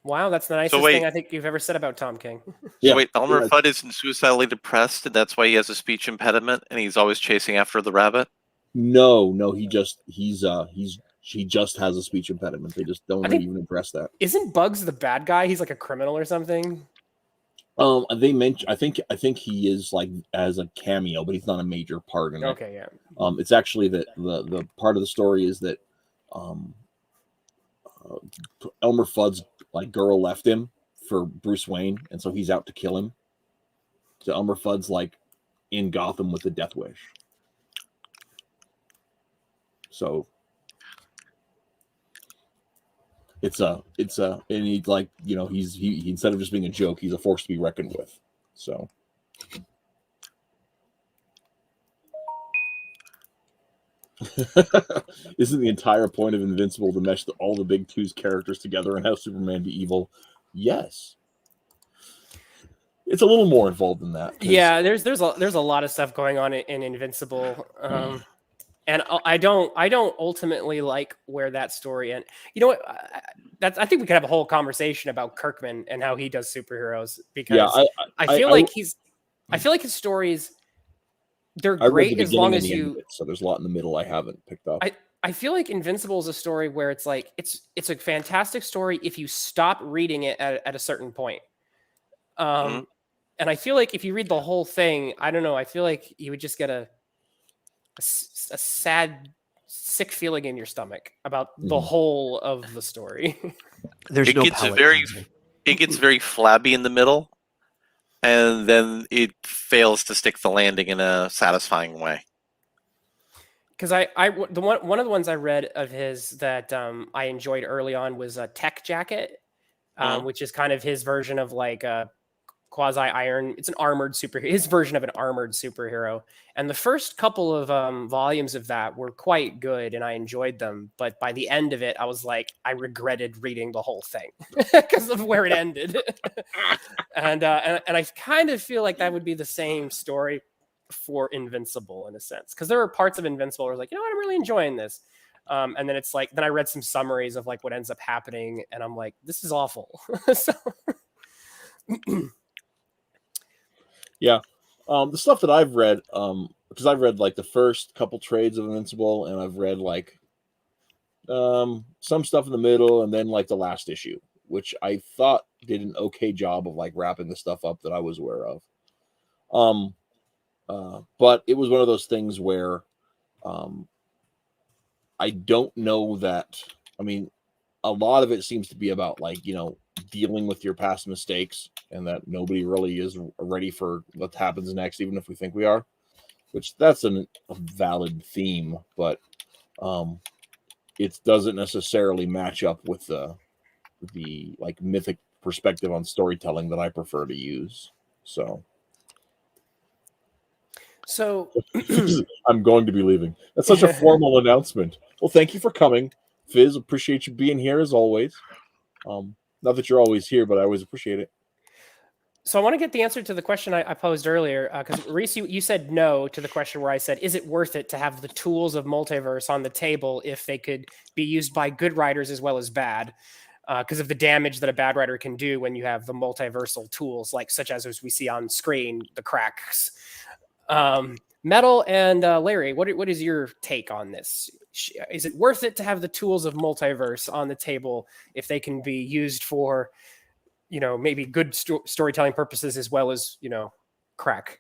Wow, that's the nicest thing I think you've ever said about Tom King. Yeah. So wait, Elmer Fudd isn't suicidally depressed, and that's why he has a speech impediment, and he's always chasing after the rabbit? No, he just has a speech impediment. They just don't even address that. Isn't Bugs the bad guy? He's like a criminal or something. They mentioned. I think he is like as a cameo, but he's not a major part in it. Okay, yeah. It's actually that the part of the story is that Elmer Fudd's like girl left him for Bruce Wayne, and so he's out to kill him. So Elmer Fudd's like in Gotham with the Death Wish. So it's and he like he instead of just being a joke, he's a force to be reckoned with. So. Isn't the entire point of Invincible to mesh all the big two's characters together and have Superman be evil? Yes. It's a little more involved than that. Yeah, there's a lot of stuff going on in Invincible, and I don't ultimately like where that story ends. You know what? I think we could have a whole conversation about Kirkman and how he does superheroes, because I feel like his stories, they're great as long as you. So there's a lot in the middle I haven't picked up. I feel like Invincible is a story where it's like it's a fantastic story if you stop reading it at a certain point. And I feel like if you read the whole thing, I don't know, I feel like you would just get a sad, sick feeling in your stomach about the whole of the story. It gets very flabby in the middle, and then it fails to stick the landing in a satisfying way. Because one of the ones I read of his that I enjoyed early on was a Tech Jacket, which is kind of his version of like a quasi-iron. It's an armored superhero. His version of an armored superhero. And the first couple of volumes of that were quite good, and I enjoyed them. But by the end of it, I was like, I regretted reading the whole thing because of where it ended. and I kind of feel like that would be the same story for Invincible in a sense, because there were parts of Invincible where I was like, you know what, I'm really enjoying this. And then it's like, then I read some summaries of like what ends up happening, and I'm like, this is awful. So. Yeah. The stuff that I've read, because I've read like the first couple trades of Invincible, and I've read like some stuff in the middle, and then like the last issue, which I thought did an okay job of like wrapping the stuff up that I was aware of. But it was one of those things where I don't know that. I mean, a lot of it seems to be about like, you know, dealing with your past mistakes, and that nobody really is ready for what happens next, even if we think we are, which that's a valid theme, but it doesn't necessarily match up with the like mythic perspective on storytelling that I prefer to use. So I'm going to be leaving. That's such a formal announcement. Well, thank you for coming, Fizz. Appreciate you being here as always. Not that you're always here, but I always appreciate it. So I want to get the answer to the question I posed earlier, because Reese, you said no to the question where I said, is it worth it to have the tools of multiverse on the table if they could be used by good writers as well as bad? Because of the damage that a bad writer can do when you have the multiversal tools, like such as we see on screen, the cracks. Metal and Larry, what is your take on this? Is it worth it to have the tools of multiverse on the table if they can be used for, you know, maybe good storytelling purposes as well as, you know, crack?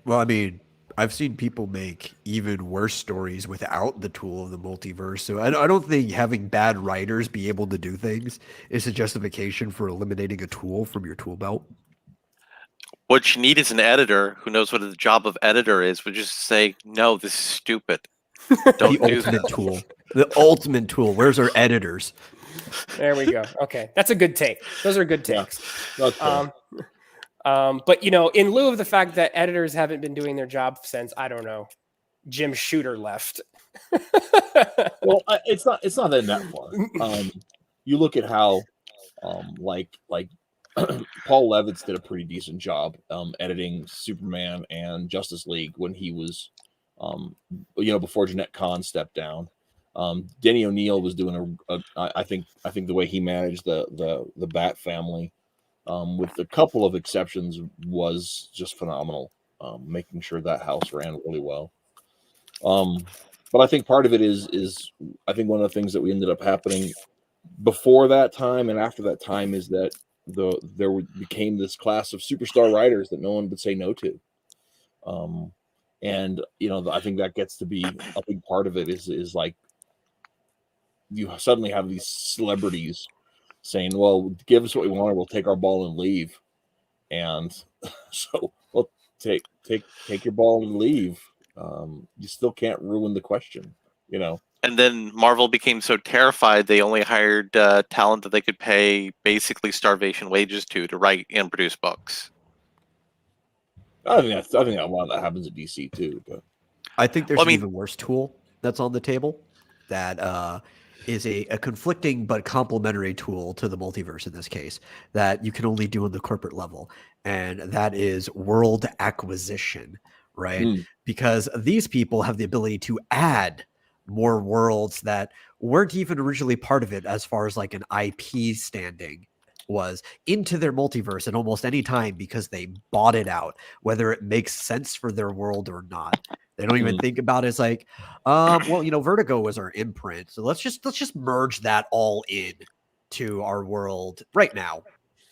Well, I mean, I've seen people make even worse stories without the tool of the multiverse. So I don't think having bad writers be able to do things is a justification for eliminating a tool from your tool belt. What you need is an editor who knows what the job of editor is, would just say, no, this is stupid. Don't do ultimate tool. The ultimate tool. Where's our editors? There we go. Okay. That's a good take. Those are good takes. Yeah, but you know, in lieu of the fact that editors haven't been doing their job since, I don't know, Jim Shooter left. well, it's not that far. You look at how like Paul Levitz did a pretty decent job editing Superman and Justice League when he was before Jeanette Kahn stepped down. Denny O'Neil was doing I think the way he managed the Bat family, with a couple of exceptions, was just phenomenal. Making sure that house ran really well. But I think part of it is I think one of the things that we ended up happening before that time and after that time is that there became this class of superstar writers that no one would say no to. And you know, I think that gets to be a big part of it is like you suddenly have these celebrities saying, well, give us what we want or we'll take our ball and leave. And so, well, take your ball and leave. You still can't ruin the question, you know. And then Marvel became so terrified they only hired talent that they could pay basically starvation wages to write and produce books. I think a lot of that happens at DC too. But I think there's Well, an even worse tool that's on the table that is a conflicting but complementary tool to the multiverse in this case that you can only do on the corporate level, and that is world acquisition, right? Because these people have the ability to add more worlds that weren't even originally part of it as far as like an IP standing was into their multiverse at almost any time because they bought it out, whether it makes sense for their world or not. They don't even think about it as like, well, you know, Vertigo was our imprint, so let's just merge that all in to our world right now.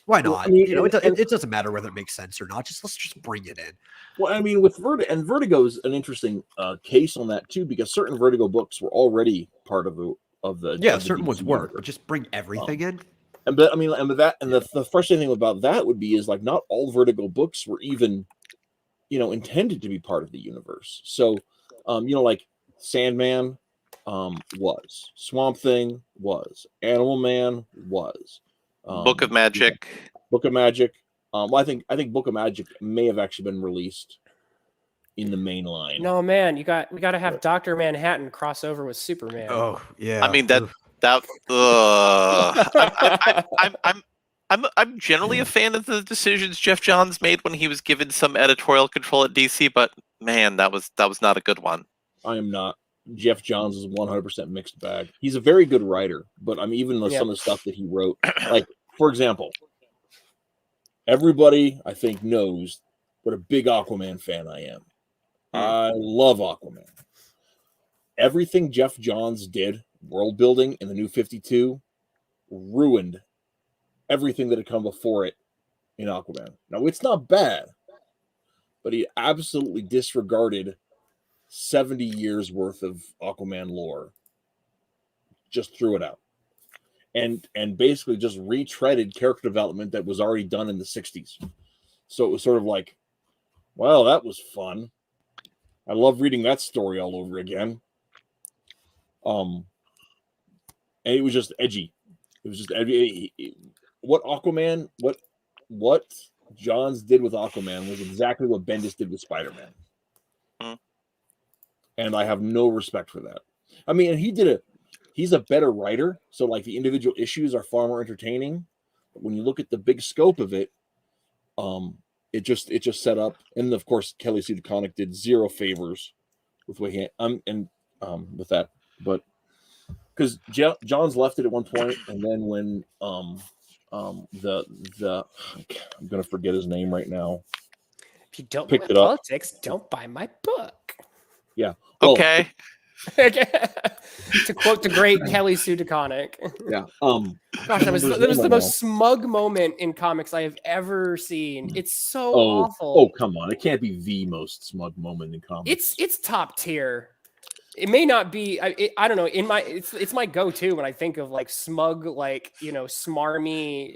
Why not? Well, I mean, you know, it doesn't matter whether it makes sense or not. Let's just bring it in. Well, I mean, with Vertigo's an interesting case on that too, because certain Vertigo books were already part of the certain ones were, but just bring everything in. But I mean, the frustrating thing about that would be is like not all Vertigo books were even, you know, intended to be part of the universe. So, you know, like Sandman was, Swamp Thing was, Animal Man was, Book of Magic. Book of Magic. Well, I think Book of Magic may have actually been released in the main line. No, man, we got to have Dr. Manhattan cross over with Superman. Oh yeah. I mean I'm generally a fan of the decisions Jeff Johns made when he was given some editorial control at DC, but man, that was not a good one. I am not. Jeff Johns is 100% mixed bag. He's a very good writer, but I mean, even though some of the stuff that he wrote, like for example, everybody I think knows what a big Aquaman fan I am. I love Aquaman. Everything Jeff Johns did, world building in the New 52, ruined everything that had come before it in Aquaman. Now, it's not bad, but he absolutely disregarded 70 years worth of Aquaman lore. Just threw it out. And basically just retreaded character development that was already done in the 60s. So it was sort of like, well, that was fun. I love reading that story all over again. And it was just edgy. It was just edgy. What Johns did with Aquaman was exactly what Bendis did with Spider-Man. And I have no respect for that. I mean, and he's a better writer, so like the individual issues are far more entertaining. But when you look at the big scope of it, it just set up, and of course Kelly Sue DeConnick did zero favors with what he with that, but because Johns left it at one point, and then when I'm gonna forget his name right now. If you don't picked know it up. politics, don't buy my book. Yeah. Okay. To quote the great Kelly Sue DeConnick. Yeah. Gosh, that was the most smug moment in comics I have ever seen. It's so awful. Oh, come on. It can't be the most smug moment in comics. It's top tier. It may not be. I don't know. It's my go-to when I think of like smug, like, you know, smarmy,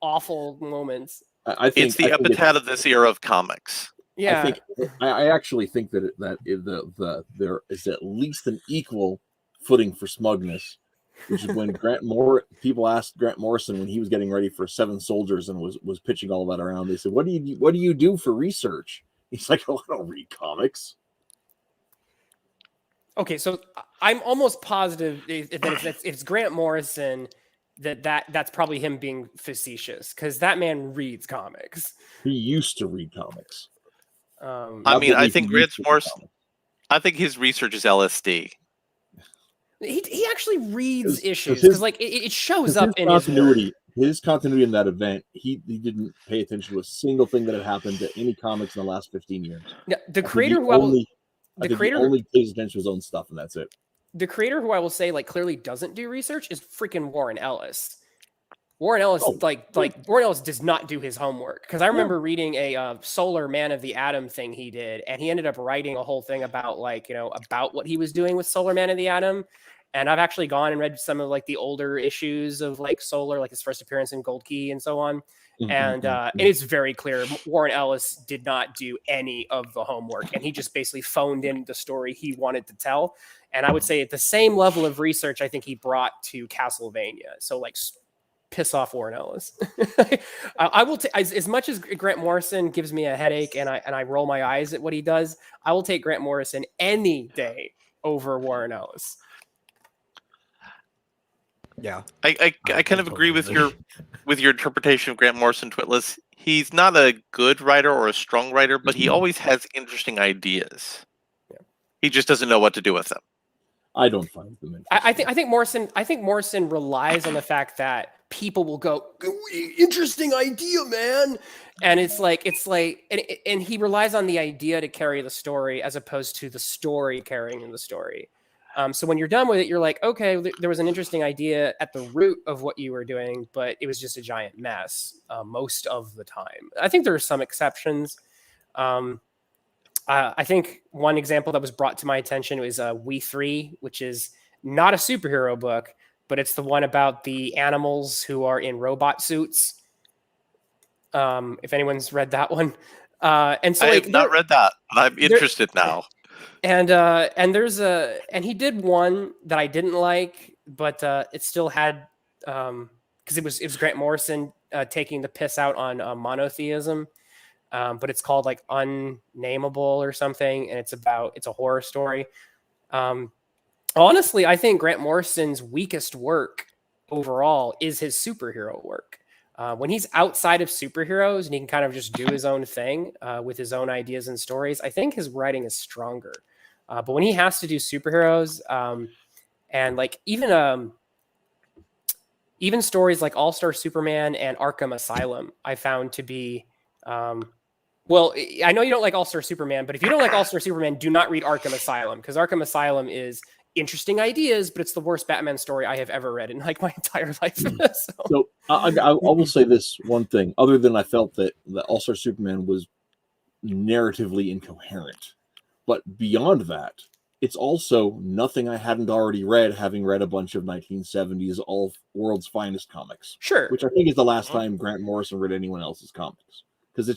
awful moments. I think it's the epitaph of this era of comics. Yeah, I actually think that there is at least an equal footing for smugness, which is when people asked Grant Morrison when he was getting ready for Seven Soldiers and was pitching all that around. They said, "What do you do for research?" He's like, "Oh, I don't read comics." Okay, so I'm almost positive that if it's Grant Morrison, that's probably him being facetious, because that man reads comics. He used to read comics. I mean, I think Grant Morrison. I think his research is LSD. He actually reads issues because like it shows up in continuity. His continuity in that event, he didn't pay attention to a single thing that had happened to any comics in the last 15 years. Yeah, the creator only pays attention to his own stuff, and that's it. The creator who I will say like clearly doesn't do research is freaking Warren Ellis. Warren Ellis Warren Ellis does not do his homework, because I remember reading a Solar Man of the Atom thing he did, and he ended up writing a whole thing about about what he was doing with Solar Man of the Atom. And I've actually gone and read some of like the older issues of like Solar, like his first appearance in Gold Key and so on. And it's very clear Warren Ellis did not do any of the homework, and he just basically phoned in the story he wanted to tell. And I would say at the same level of research, I think he brought to Castlevania. So like piss off Warren Ellis. I will take as much as Grant Morrison gives me a headache and I roll my eyes at what he does. I will take Grant Morrison any day over Warren Ellis. Yeah, I kind of agree with your interpretation of Grant Morrison Twitless. He's not a good writer or a strong writer, but he always has interesting ideas. Yeah. He just doesn't know what to do with them. I don't find them interesting. I think Morrison relies on the fact that people will go, interesting idea, man. And it's like, and he relies on the idea to carry the story as opposed to the story carrying the story. So when you're done with it, you're like, okay, there was an interesting idea at the root of what you were doing, but it was just a giant mess most of the time. I think there are some exceptions. I think one example that was brought to my attention was We Three, which is not a superhero book, but it's the one about the animals who are in robot suits. If anyone's read that one. And so I have not read that, but I'm interested now. And he did one that I didn't like, but it still had because it was Grant Morrison taking the piss out on monotheism, but it's called like Unnameable or something, and it's a horror story. Honestly, I think Grant Morrison's weakest work overall is his superhero work. When he's outside of superheroes and he can kind of just do his own thing with his own ideas and stories, I think his writing is stronger. But when he has to do superheroes and like even stories like All-Star Superman and Arkham Asylum, I found to be well, I know you don't like All-Star Superman, but if you don't like All-Star Superman, do not read Arkham Asylum, because Arkham Asylum is interesting ideas, but it's the worst Batman story I have ever read in like my entire life. So I will say this one thing, other than I felt that All-Star Superman was narratively incoherent. But beyond that, it's also nothing I hadn't already read, having read a bunch of 1970s all world's finest comics. Sure. Which I think is the last time Grant Morrison read anyone else's comics. Because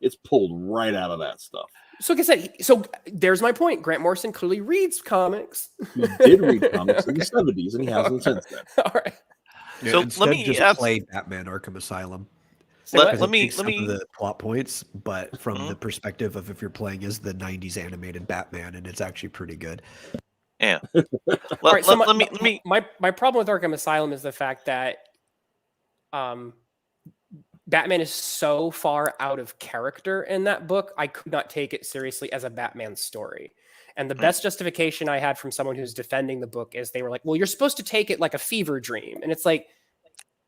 it's pulled right out of that stuff. So like I said, so there's my point. Grant Morrison clearly reads comics. He did read comics in the 70s, and he hasn't since then. All right. Yeah, So instead let me just play Batman Arkham Asylum. let me Some of the plot points, but from the perspective of if you're playing as the 90s animated Batman, and it's actually pretty good. Yeah. My problem with Arkham Asylum is the fact that Batman is so far out of character in that book, I could not take it seriously as a Batman story. And the best justification I had from someone who's defending the book is they were like, well, you're supposed to take it like a fever dream. And it's like,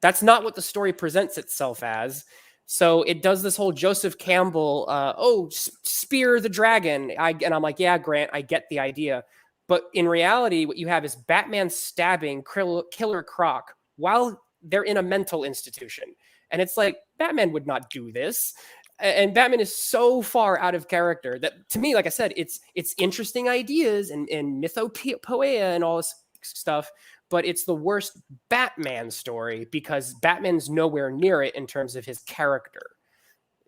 that's not what the story presents itself as. So it does this whole Joseph Campbell, spear the dragon. And I'm like, yeah, Grant, I get the idea. But in reality, what you have is Batman stabbing Killer Croc while they're in a mental institution. And it's like, Batman would not do this. And Batman is so far out of character that, to me, like I said, it's interesting ideas and mythopoeia and all this stuff, but it's the worst Batman story because Batman's nowhere near it in terms of his character.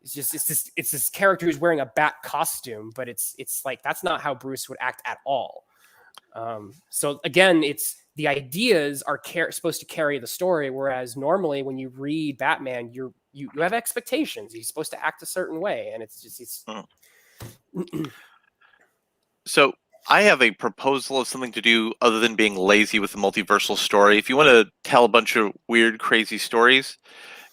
It's this character who's wearing a bat costume, but it's like, that's not how Bruce would act at all. So again, the ideas are supposed to carry the story, whereas normally when you read Batman, you have expectations. He's supposed to act a certain way, and it's. So I have a proposal of something to do other than being lazy with the multiversal story. If you want to tell a bunch of weird, crazy stories,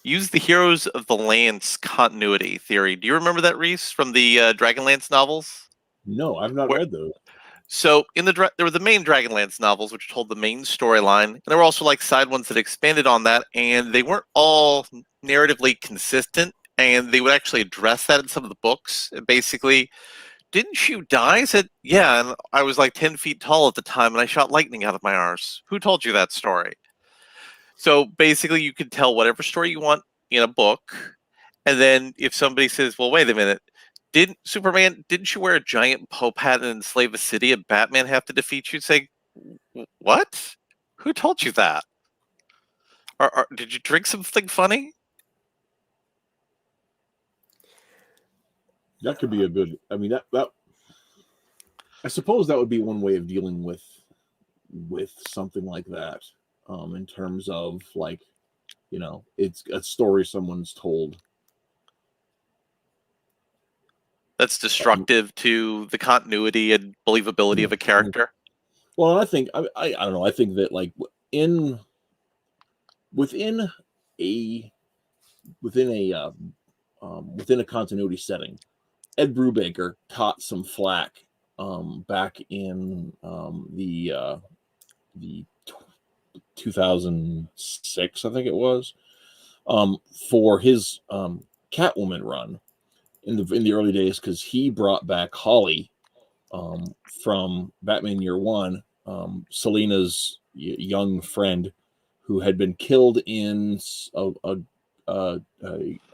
use the Heroes of the Lance continuity theory. Do you remember that, Reese, from the Dragonlance novels? No, I've not read those. So there were the main Dragonlance novels, which told the main storyline, and there were also like side ones that expanded on that, and they weren't all narratively consistent, and they would actually address that in some of the books. Basically, didn't you die? I said, yeah, and I was like 10 feet tall at the time, and I shot lightning out of my arse. Who told you that story? So basically, you could tell whatever story you want in a book, and then if somebody says, well, wait a minute, didn't you wear a giant Pope hat and enslave a city and Batman have to defeat you? Say, what? Who told you that? Or did you drink something funny? That could be a good. I mean, that I suppose that would be one way of dealing with something like that, in terms of like, it's a story someone's told. That's destructive to the continuity and believability of a character. Well, I think I don't know. I think that like within a continuity setting, Ed Brubaker caught some flack back in the 2006, I think it was, for his Catwoman run in the early days, because he brought back Holly from Batman Year One, Selina's young friend, who had been killed in an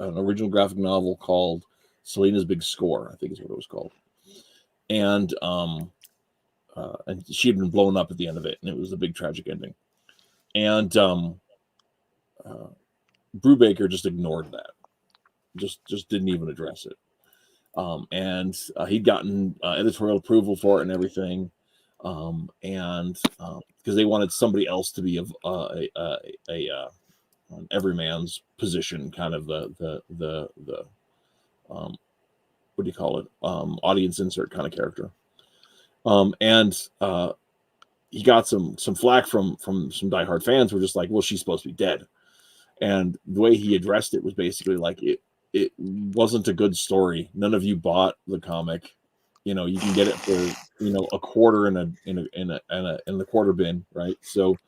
original graphic novel called Selina's Big Score, I think is what it was called, and she had been blown up at the end of it, and it was a big tragic ending, and Brubaker just ignored that, just didn't even address it. And he'd gotten editorial approval for it and everything, and because they wanted somebody else to be an everyman's position, kind of the what do you call it, audience insert kind of character, and he got some flack from some diehard fans who were just like, well, she's supposed to be dead, and the way he addressed it was basically like, it wasn't a good story. None of you bought the comic. You can get it for a quarter in the quarter bin, right? So,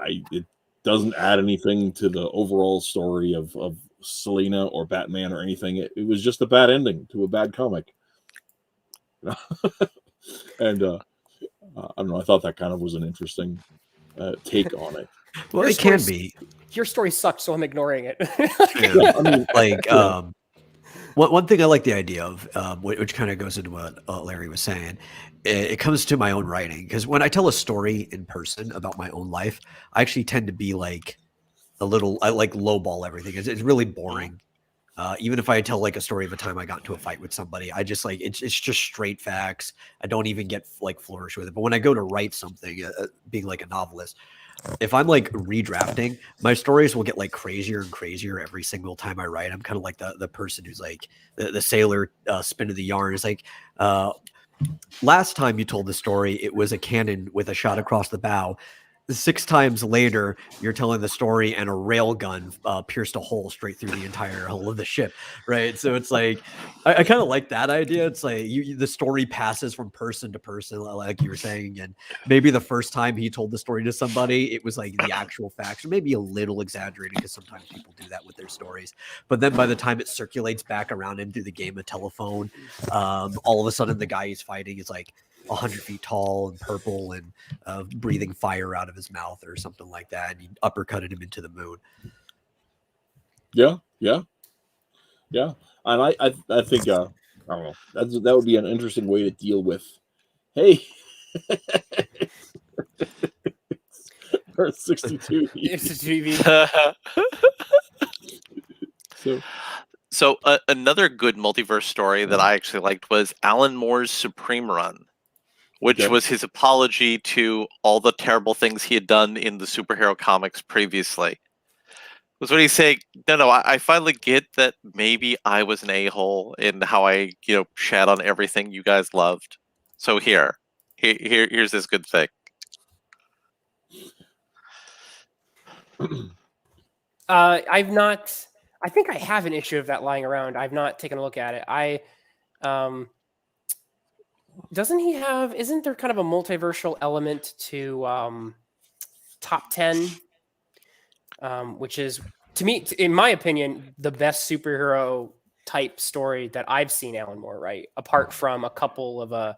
it doesn't add anything to the overall story of Selina or Batman or anything. It was just a bad ending to a bad comic. And I don't know. I thought that kind of was an interesting take on it. Well, it can be. Your story sucked, so I'm ignoring it. Yeah, I mean, like, one thing I like the idea of, which kind of goes into what Larry was saying, it comes to my own writing, because when I tell a story in person about my own life, I actually tend to be like I like lowball everything. It's really boring. Even if I tell like a story of a time I got into a fight with somebody, I just like, it's just straight facts. I don't even get like flourish with it. But when I go to write something, being like a novelist, if I'm like redrafting, my stories will get like crazier and crazier every single time I write. I'm kind of like the person who's like the sailor spin of the yarn. It's like, last time you told the story, it was a cannon with a shot across the bow. 6 times later, you're telling the story and a rail gun pierced a hole straight through the entire hull of the ship, right? So it's like, I kind of like that idea. It's like the story passes from person to person, like you were saying, and maybe the first time he told the story to somebody, it was like the actual facts, or maybe a little exaggerated, because sometimes people do that with their stories. But then by the time it circulates back around him through the game of telephone, all of a sudden the guy he's fighting is like 100 feet tall and purple and breathing fire out of his mouth or something like that, and he uppercutted him into the moon. Yeah. And I think I don't know, that would be an interesting way to deal with, hey, Earth 62. So another good multiverse story that I actually liked was Alan Moore's Supreme Run, which was his apology to all the terrible things he had done in the superhero comics previously. Was what he's saying, no, I finally get that maybe I was an a-hole in how I, shat on everything you guys loved. So here's this good thing. I think I have an issue of that lying around. I've not taken a look at it. Isn't there kind of a multiversal element to Top 10, which is, to me, in my opinion, the best superhero type story that I've seen Alan Moore write, apart from a couple of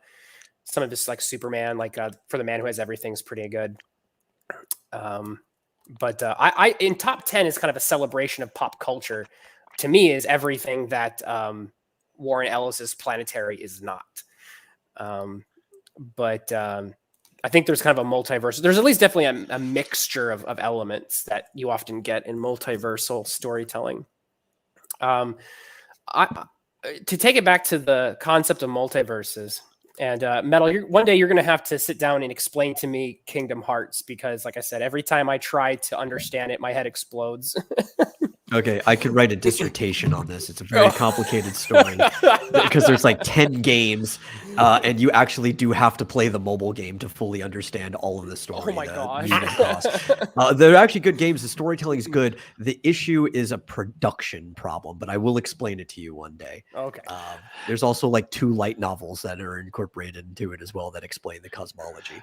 some of this like Superman, like For the Man Who Has Everything's pretty good. But I in Top 10 is kind of a celebration of pop culture. To me, is everything that Warren Ellis's Planetary is not. But I think there's kind of a multiverse. There's at least definitely a mixture of elements that you often get in multiversal storytelling. I to take it back to the concept of multiverses and Metal, one day you're going to have to sit down and explain to me Kingdom Hearts because, like I said, every time I try to understand it, my head explodes. Okay, I could write a dissertation on this. It's a very complicated story because there's like 10 games, and you actually do have to play the mobile game to fully understand all of the story. Oh my gosh. They're actually good games. The storytelling is good. The issue is a production problem, but I will explain it to you one day. Okay. There's also like 2 light novels that are incorporated into it as well that explain the cosmology.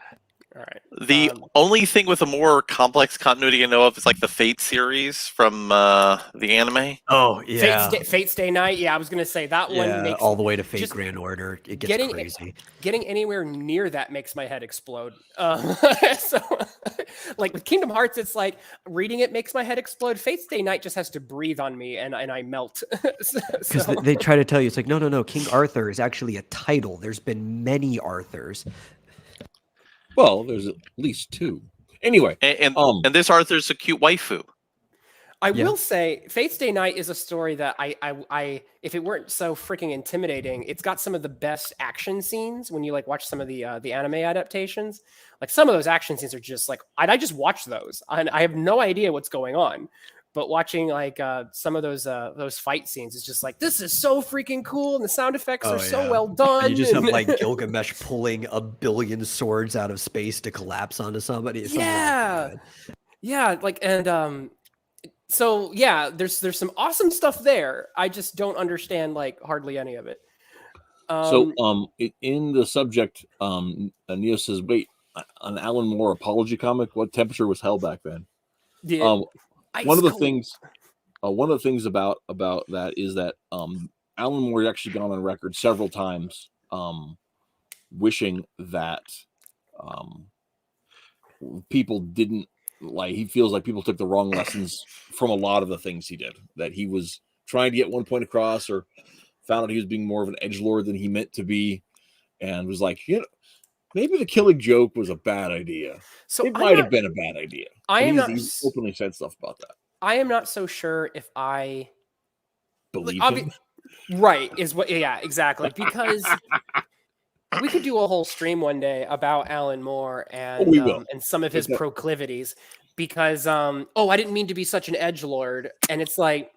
All right. The only thing with a more complex continuity I know of is like the Fate series from the anime. Oh yeah, Fate Stay Night. Yeah, I was gonna say that one makes all the way to Fate just Grand Order. It gets crazy. Getting anywhere near that makes my head explode. So, like with Kingdom Hearts, it's like reading it makes my head explode. Fate Stay Night just has to breathe on me, and I melt. Because they try to tell you it's like no. King Arthur is actually a title. There's been many Arthurs. Well, there's at least 2. Anyway, And this Arthur's a cute waifu. I will say, Fate Stay Night is a story that I if it weren't so freaking intimidating, it's got some of the best action scenes when you like watch some of the anime adaptations. Like some of those action scenes are just like I just watch those. I have no idea what's going on, but watching like some of those fight scenes is just like this is so freaking cool, and the sound effects are so well done. And you just have like Gilgamesh pulling a billion swords out of space to collapse onto somebody. It's like and so yeah, there's some awesome stuff there. I just don't understand like hardly any of it. In the subject, Neo says, "Wait, an Alan Moore apology comic. What temperature was hell back then?" Yeah. One of the things about that is that Alan Moore actually gone on record several times wishing that people didn't like. He feels like people took the wrong lessons from a lot of the things he did. That he was trying to get one point across, or found out he was being more of an edgelord than he meant to be, and was like, maybe the Killing Joke was a bad idea. So it might have been a bad idea. He's openly said stuff about that. I am not so sure if I believe him. Right, is what exactly. Because we could do a whole stream one day about Alan Moore and and some of his proclivities. Because I didn't mean to be such an edgelord. And it's like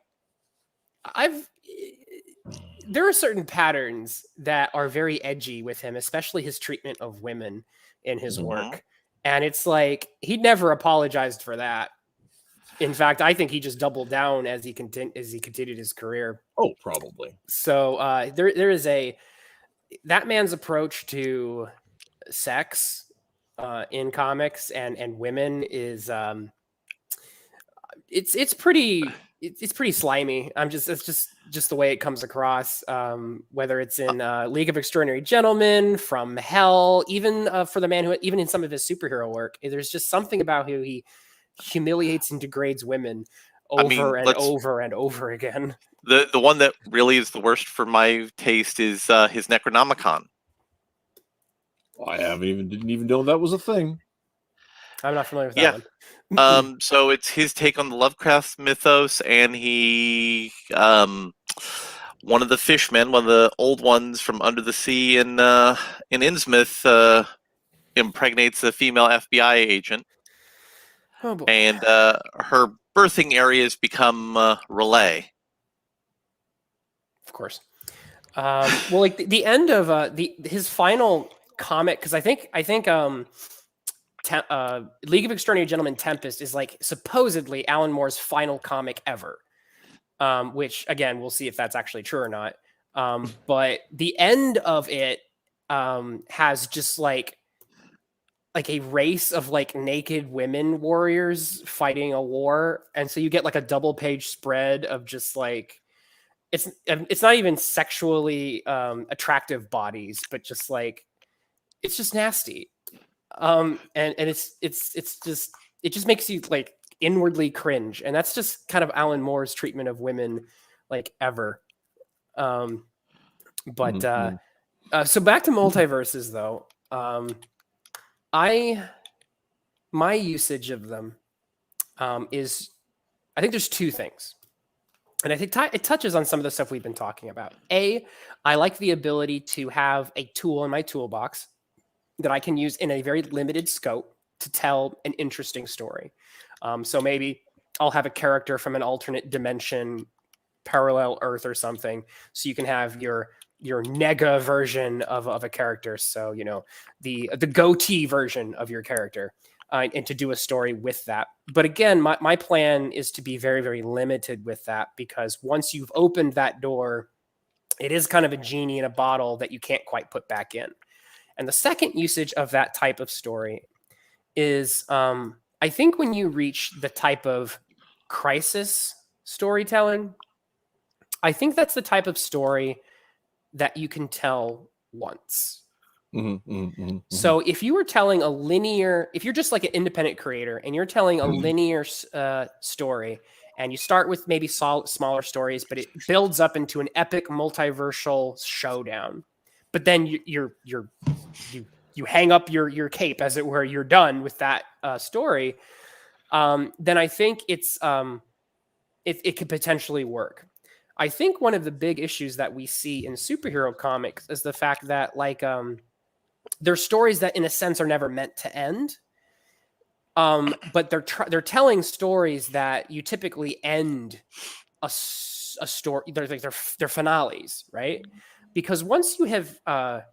there are certain patterns that are very edgy with him, especially his treatment of women in his work. And it's like he never apologized for that. In fact, I think he just doubled down as he continued his career. Oh, probably. So there is that man's approach to sex in comics and women is it's pretty slimy. It's just the way it comes across. Whether it's in League of Extraordinary Gentlemen, From Hell, even for the man who even in some of his superhero work, there's just something about who he humiliates and degrades women over and over again. The one that really is the worst for my taste is his Necronomicon. I didn't even know that was a thing. I'm not familiar with that one. So it's his take on the Lovecraft mythos, and he one of the fishmen, one of the old ones from under the sea in Innsmouth, impregnates a female FBI agent. Oh boy. And her birthing areas become Relay. Of course. Well, like the end of his final comic, because I think League of Extraordinary Gentlemen Tempest is like supposedly Alan Moore's final comic ever. Which again, we'll see if that's actually true or not. But the end of it has just like a race of like naked women warriors fighting a war, and so you get like a double page spread of just like it's not even sexually attractive bodies, but just like it's just nasty, and it just makes you like inwardly cringe, and that's just kind of Alan Moore's treatment of women like ever. So back to multiverses though. My usage of them is, I think there's 2 things. And I think it touches on some of the stuff we've been talking about. I like the ability to have a tool in my toolbox that I can use in a very limited scope to tell an interesting story. So maybe I'll have a character from an alternate dimension, parallel Earth or something. So you can have your nega version of a character. So, the goatee version of your character. And to do a story with that. But again, my plan is to be very, very limited with that, because once you've opened that door, it is kind of a genie in a bottle that you can't quite put back in. And the second usage of that type of story is, I think when you reach the type of crisis storytelling, I think that's the type of story that you can tell once. So if you were telling if you're just like an independent creator and you're telling a linear story, and you start with maybe smaller stories, but it builds up into an epic multiversal showdown, but then you hang up your cape, as it were, you're done with that story, then I think it could potentially work. I think one of the big issues that we see in superhero comics is the fact that they're stories that, in a sense, are never meant to end. But they're telling stories that you typically end a story. They're finales, right? Because once you have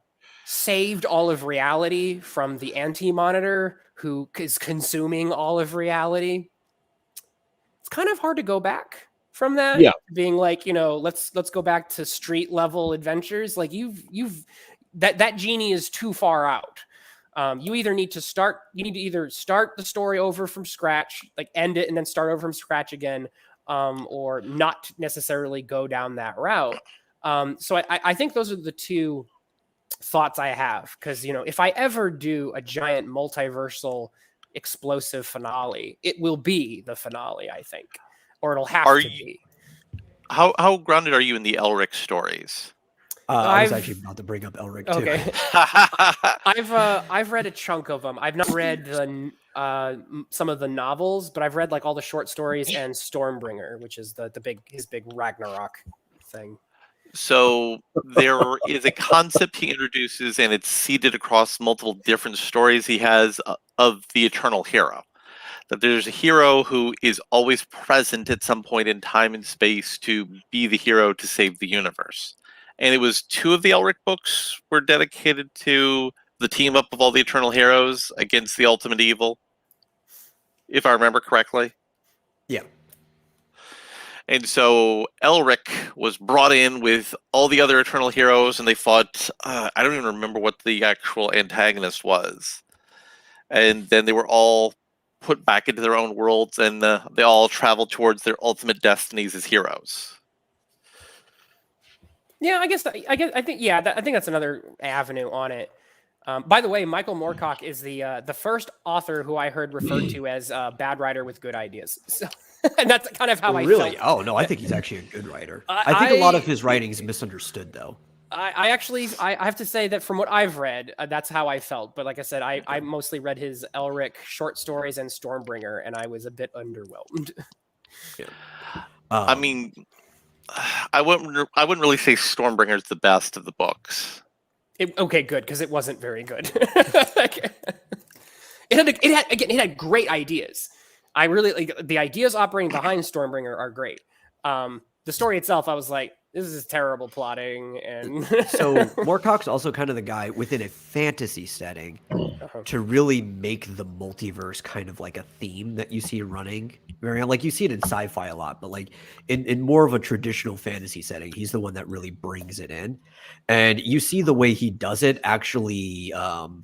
saved all of reality from the anti-monitor who is consuming all of reality, it's kind of hard to go back from that. Yeah. Being like, let's go back to street level adventures. Like that genie is too far out. You need to either start the story over from scratch, like end it and then start over from scratch again, or not necessarily go down that route. So I think those are the two thoughts I have. Because, if I ever do a giant multiversal explosive finale, it will be the finale, I think. Or it'll have to be. How grounded are you in the Elric stories? I was actually about to bring up Elric too. Okay. I've read a chunk of them. I've not read some of the novels, but I've read all the short stories and Stormbringer, which is his big Ragnarok thing. So there is a concept he introduces, and it's seeded across multiple different stories he has of the eternal hero. That there's a hero who is always present at some point in time and space to be the hero to save the universe. And it was 2 of the Elric books were dedicated to the team up of all the eternal heroes against the ultimate evil, if I remember correctly. Yeah. And so Elric was brought in with all the other eternal heroes, and they fought, I don't even remember what the actual antagonist was. And then they were all put back into their own worlds, and they all traveled towards their ultimate destinies as heroes. Yeah, I think that's another avenue on it. By the way, Michael Moorcock is the first author who I heard referred to as a bad writer with good ideas. So, and that's kind of how I felt. Oh no, I think he's actually a good writer. I think a lot of his writing is misunderstood, though. I have to say that from what I've read, that's how I felt. But like I said, I mostly read his Elric short stories and Stormbringer, and I was a bit underwhelmed. Yeah. I mean, I wouldn't really say Stormbringer is the best of the books. Okay, good, because it wasn't very good. It had great ideas. I really the ideas operating behind Stormbringer are great. The story itself, I was like, this is terrible plotting. And so Moorcock's also kind of the guy within a fantasy setting to really make the multiverse kind of like a theme that you see running very like you see it in sci-fi a lot, but like in more of a traditional fantasy setting, he's the one that really brings it in. And you see the way he does it actually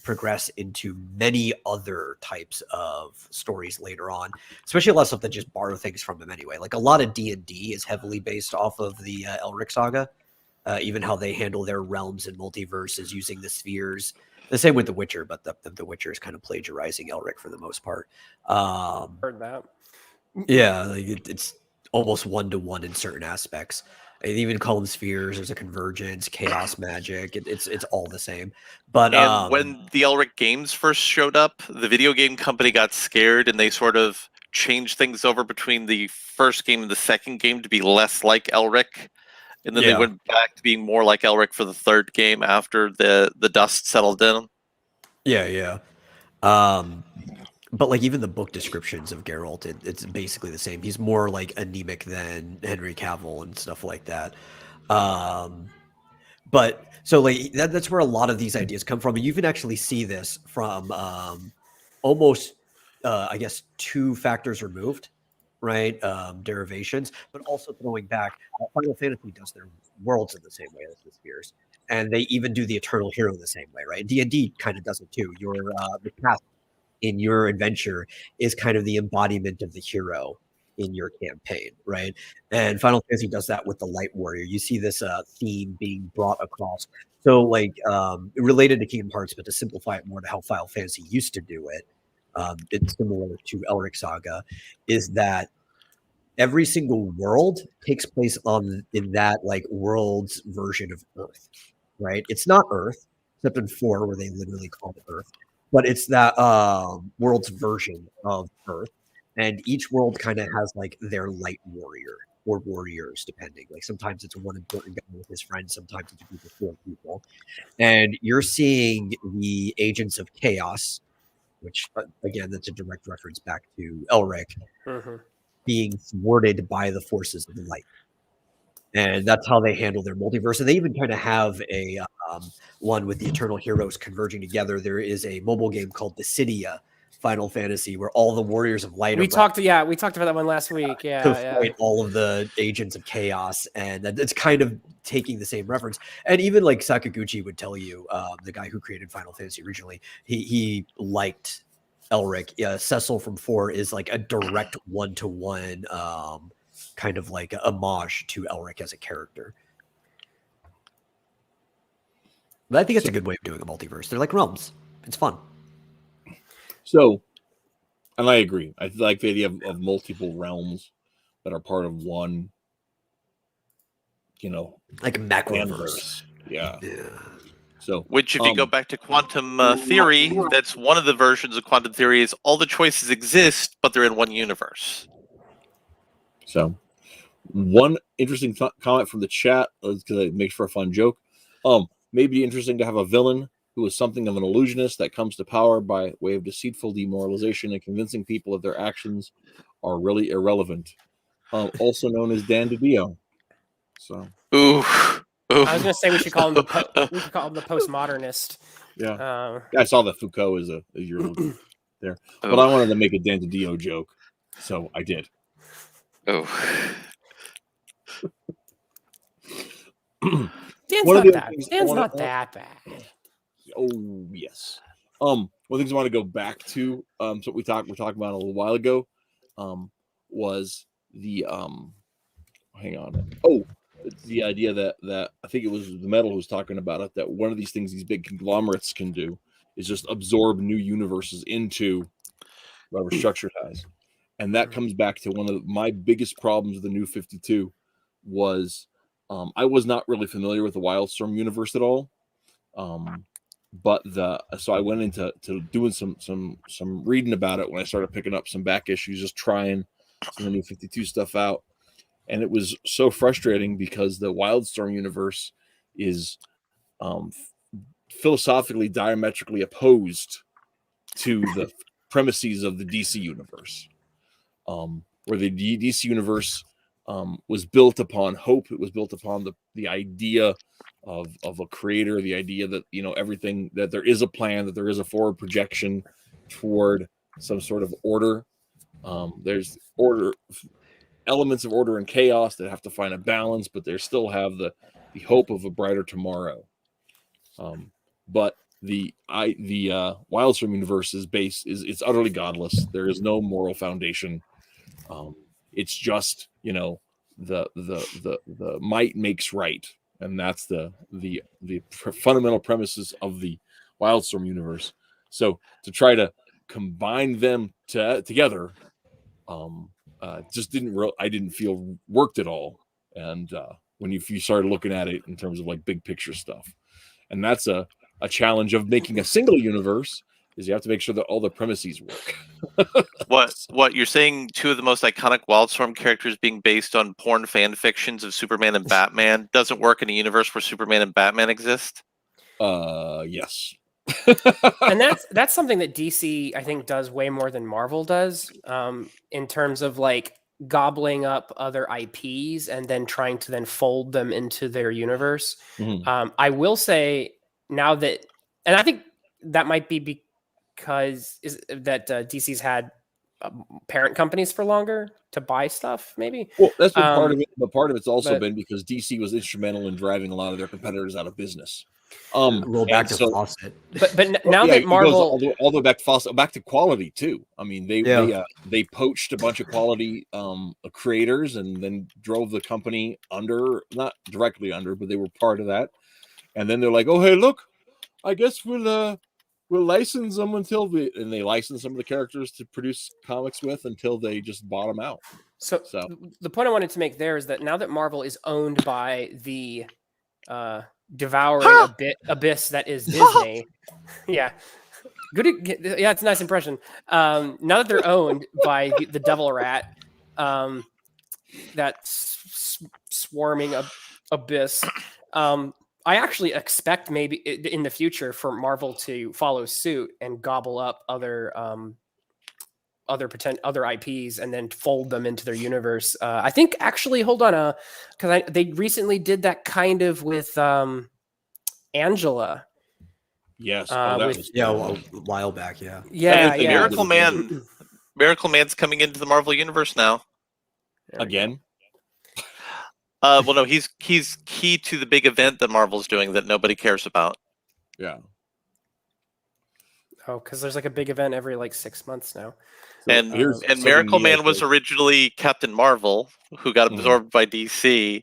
progress into many other types of stories later on, especially a lot of stuff that just borrow things from him anyway. Like a lot of D&D is heavily based off of the Elric saga, even how they handle their realms and multiverses using the spheres. The same with The Witcher, but the Witcher is kind of plagiarizing Elric for the most part. Heard that. Yeah, like it's almost 1-to-1 in certain aspects. They even call them spheres. There's a convergence, chaos magic. It's all the same. But when the Elric games first showed up, the video game company got scared and they sort of changed things over between the first game and the second game to be less like Elric, and then they Yeah. went back to being more like Elric for the third game after the dust settled in. Yeah. But like even the book descriptions of Geralt, it's basically the same. He's more like anemic than Henry Cavill and stuff like that. But so like that's where a lot of these ideas come from, and you can actually see this from almost I guess 2 factors removed, right? Derivations, but also throwing back. Final Fantasy does their worlds in the same way as the Spheres, and they even do the Eternal Hero the same way, right? D&D kind of does it too. Your the path in your adventure is kind of the embodiment of the hero in your campaign, right? And Final Fantasy does that with the Light Warrior. You see this theme being brought across. So like related to Kingdom Hearts, but to simplify it more to how Final Fantasy used to do it, it's similar to Elric Saga, is that every single world takes place in that like world's version of Earth, right? It's not Earth, except in 4 where they literally call it Earth, but it's that world's version of Earth, and each world kind of has like their light warrior or warriors, depending. Like sometimes it's one important guy with his friends, sometimes it's a group of 4 people, and you're seeing the agents of chaos, which again, that's a direct reference back to Elric, being thwarted by the forces of the light. And that's how they handle their multiverse. And they even kind of have a one with the Eternal Heroes converging together. There is a mobile game called Dissidia Final Fantasy where all the warriors of light we talked about that one last week. to fight all of the agents of chaos, and it's kind of taking the same reference. And even like Sakaguchi would tell you, the guy who created Final Fantasy originally, he liked Elric. Cecil from 4 is like a direct one-to-one kind of like a homage to Elric as a character. But I think it's a good way of doing a multiverse. They're like realms. It's fun. So, and I agree. I like the idea of multiple realms that are part of one, like a macroverse. Yeah. So, which, if you go back to quantum theory, that's one of the versions of quantum theory is all the choices exist, but they're in one universe. So, one interesting comment from the chat, because it makes for a fun joke. Maybe interesting to have a villain who is something of an illusionist that comes to power by way of deceitful demoralization and convincing people that their actions are really irrelevant. Also known as Dan DiDio. So, ooh. I was going to say we should call him the postmodernist. Yeah, I saw that Foucault is your look there, but I wanted to make a Dan DiDio joke, so I did. Dan's not that bad. Oh yes. One of the things I want to go back to, so we're talking about a little while ago, was the hang on. Oh, the idea that I think it was the Metal who was talking about it, that one of these things these big conglomerates can do is just absorb new universes into whatever structure it has. And that comes back to one of my biggest problems with the New 52 was I was not really familiar with the Wildstorm universe at all. So I went into doing some reading about it when I started picking up some back issues, just trying some of the New 52 stuff out. And it was so frustrating because the Wildstorm universe is philosophically diametrically opposed to the premises of the DC universe, where the DC universe was built upon hope. It was built upon the idea of a creator, the idea that everything, that there is a plan, that there is a forward projection toward some sort of order. There's order, elements of order and chaos that have to find a balance, but they still have the hope of a brighter tomorrow. But the Wildstorm universe is it's utterly godless. There is no moral foundation. It's just the might makes right, and that's the fundamental premises of the Wildstorm universe. So to try to combine them together, just I didn't feel worked at all. And when you started looking at it in terms of like big picture stuff, and that's a challenge of making a single universe is you have to make sure that all the premises work. What you're saying? Two of the most iconic Wildstorm characters being based on porn fan fictions of Superman and Batman doesn't work in a universe where Superman and Batman exist. Yes. And that's something that DC I think does way more than Marvel does, in terms of like gobbling up other IPs and then trying to then fold them into their universe. I will say now that, and I think that might be because DC's had parent companies for longer to buy stuff, maybe. Well, that's been part of it, but part of it's also been because DC was instrumental in driving a lot of their competitors out of business. Roll back to Fawcett. But now that Marvel all the way back to Fawcett, back to quality too. I mean, they poached a bunch of quality creators and then drove the company under, not directly under, but they were part of that. And then they're like, oh hey, look, I guess we'll license them and they license some of the characters to produce comics with until they just bottom out. So the point I wanted to make there is that now that Marvel is owned by the devouring abyss that is Disney, yeah, it's a nice impression. Now that they're owned by the devil rat, that swarming abyss, I actually expect maybe in the future for Marvel to follow suit and gobble up other IPs and then fold them into their universe. I think actually, hold on, because they recently did that kind of with Angela. Yes, a while back. Yeah. Miracle Man's coming into the Marvel universe now. Again. Well, no, he's key to the big event that Marvel's doing that nobody cares about. Yeah. Oh, because there's like a big event every like 6 months now. And Miracle Man was originally Captain Marvel, who got absorbed by DC,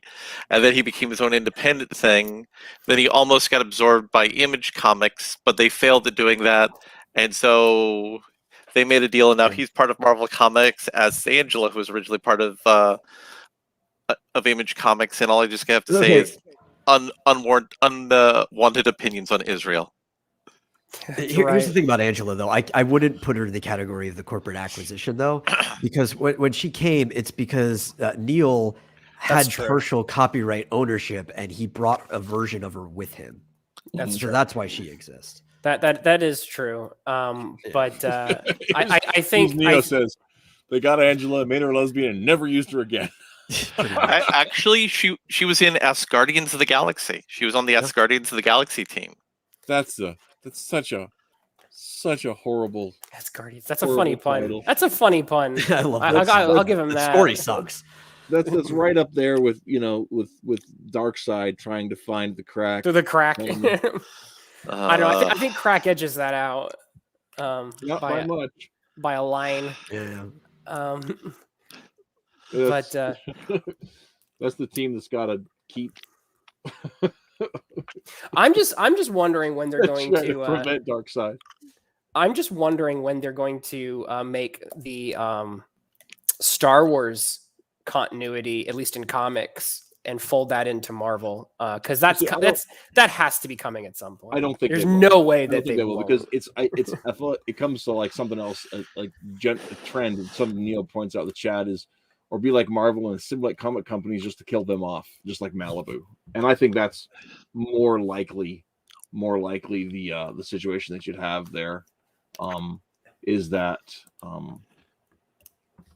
and then he became his own independent thing. Then he almost got absorbed by Image Comics, but they failed at doing that, and so they made a deal, and now he's part of Marvel Comics as Angela, who was originally part of Image Comics. And all I just have to say is unwanted opinions on Israel. Here's the thing about Angela, though. I wouldn't put her in the category of the corporate acquisition, though, because when she came, it's because Neil had partial copyright ownership, and he brought a version of her with him. That's why she exists. That is true. But I think Neo says they got Angela, made her a lesbian, and never used her again. Actually, she was in Asgardians of the Galaxy. She was on the Asgardians of the Galaxy team. That's such a horrible. Asgardians. That's a funny pun. Title. That's a funny pun. I love that. I'll give him that. The story sucks. That's right up there with Darkseid trying to find the crack. To the crack. I don't know. I think Crack edges that out. Not by much. By a line. Yeah. But that's the team that's got to keep. I'm just wondering when they're going to prevent Darkseid. I'm just wondering when they're going to make the Star Wars continuity, at least in comics, and fold that into Marvel, because that has to be coming at some point. I don't think there's no way that they will, because I feel like it comes to like something else, like a trend, and something Neil points out in the chat is, or be like Marvel and simulate comic companies just to kill them off, just like Malibu. And I think that's more likely the situation that you'd have there, is that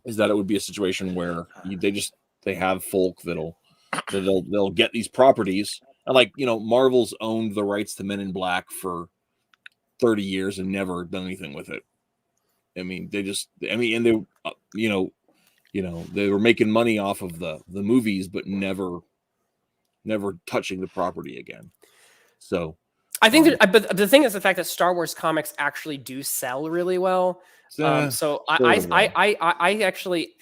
it would be a situation where they have folk they'll get these properties, and like Marvel's owned the rights to Men in Black for 30 years and never done anything with it. They were making money off of the movies, but never touching the property again. So I think but the thing is the fact that Star Wars comics actually do sell really well. So I actually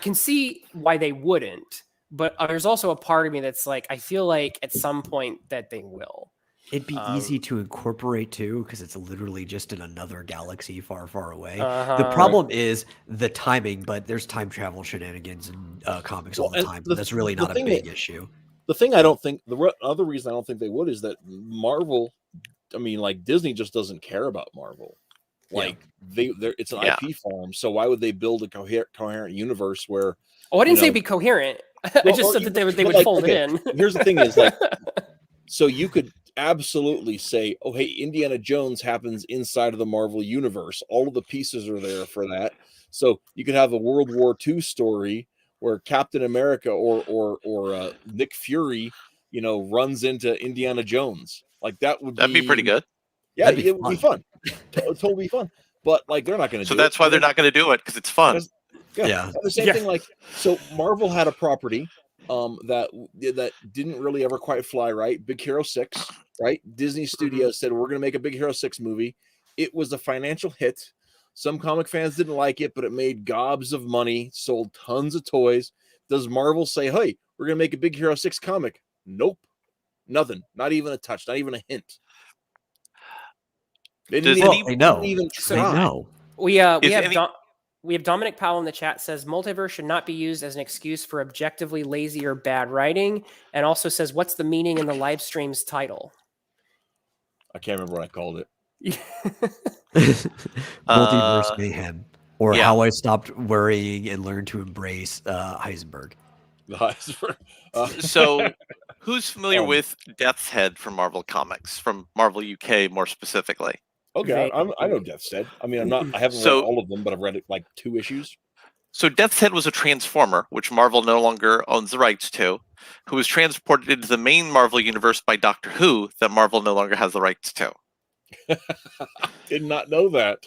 can see why they wouldn't, but there's also a part of me that's like, I feel like at some point that they will. It'd be easy to incorporate too, because it's literally just in another galaxy far, far away. The problem is the timing, but there's time travel shenanigans in comics all the time. That's really not a big issue. The thing the other reason I don't think they would is that Marvel, like Disney just doesn't care about Marvel. Like it's an Yeah. IP farm. So why would they build a coherent universe where? Oh, I didn't say know- be coherent. I Well, just or said that even- they would but, like, fold okay, it in. Here's the thing: is like, so you could absolutely say, "Oh, hey, Indiana Jones happens inside of the Marvel universe. All of the pieces are there for that." So you could have a World War II story where Captain America or Nick Fury, runs into Indiana Jones. Like that would That'd be pretty good. Yeah, That'd be it would be fun. Totally fun. But like they're not going to So do it. that's why they're not going to do it, because it's fun. Yeah. And the same Yeah. thing, like, so Marvel had a property that didn't really ever quite fly right. Big Hero 6, right? Disney Studios said, we're going to make a Big Hero 6 movie. It was a financial hit. Some comic fans didn't like it, but it made gobs of money, sold tons of toys. Does Marvel say, hey, we're going to make a Big Hero 6 comic? Nope. Nothing. Not even a touch. Not even a hint. They didn't Does even, They know. didn't even They try. know. We have any- we have Dominic Powell in the chat says multiverse should not be used as an excuse for objectively lazy or bad writing, and also says what's the meaning in the live stream's title? I can't remember what I called it. Multiverse mayhem, or yeah. how I stopped worrying and learned to embrace Heisenburg. The Heisenburg. So, who's familiar Um, with Death's Head from Marvel Comics, from Marvel UK more specifically? Okay, I know Death's Head. I mean, I haven't read all of them, but I've read like 2 issues. So Death's Head was a transformer, which Marvel no longer owns the rights to, who was transported into the main Marvel universe by Doctor Who that Marvel no longer has the rights to. Did not know that.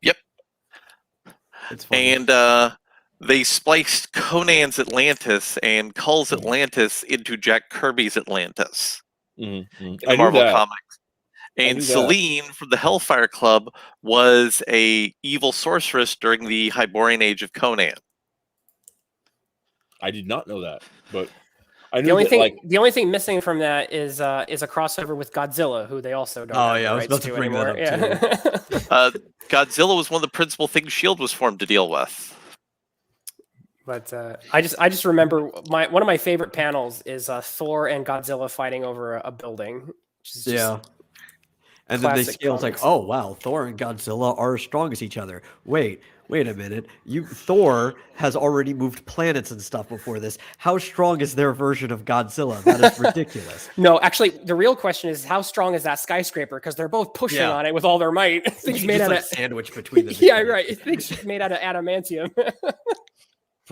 Yep. It's funny. And they spliced Conan's Atlantis and Cull's Atlantis into Jack Kirby's Atlantis in the Marvel Comics. And Selene from the Hellfire Club was a evil sorceress during the Hyborian age of Conan. I did not know that, but I knew The only that, thing like, the only thing missing from that is a crossover with Godzilla, who they also don't have yeah, the I was rights about to to bring that anymore. up, Yeah. Godzilla was one of the principal things S.H.I.E.L.D. was formed to deal with. But I just remember one of my favorite panels is Thor and Godzilla fighting over a building. Which is just Yeah. And then they classic scale. It's like, comics. oh wow, Thor and Godzilla are as strong as each other. Wait a minute. Thor has already moved planets and stuff before this. How strong is their version of Godzilla? That is ridiculous. No, actually, the real question is how strong is that skyscraper? Because they're both pushing Yeah. on it with all their might. Things made Just out like of sandwich between them. yeah, right. Things made out of adamantium.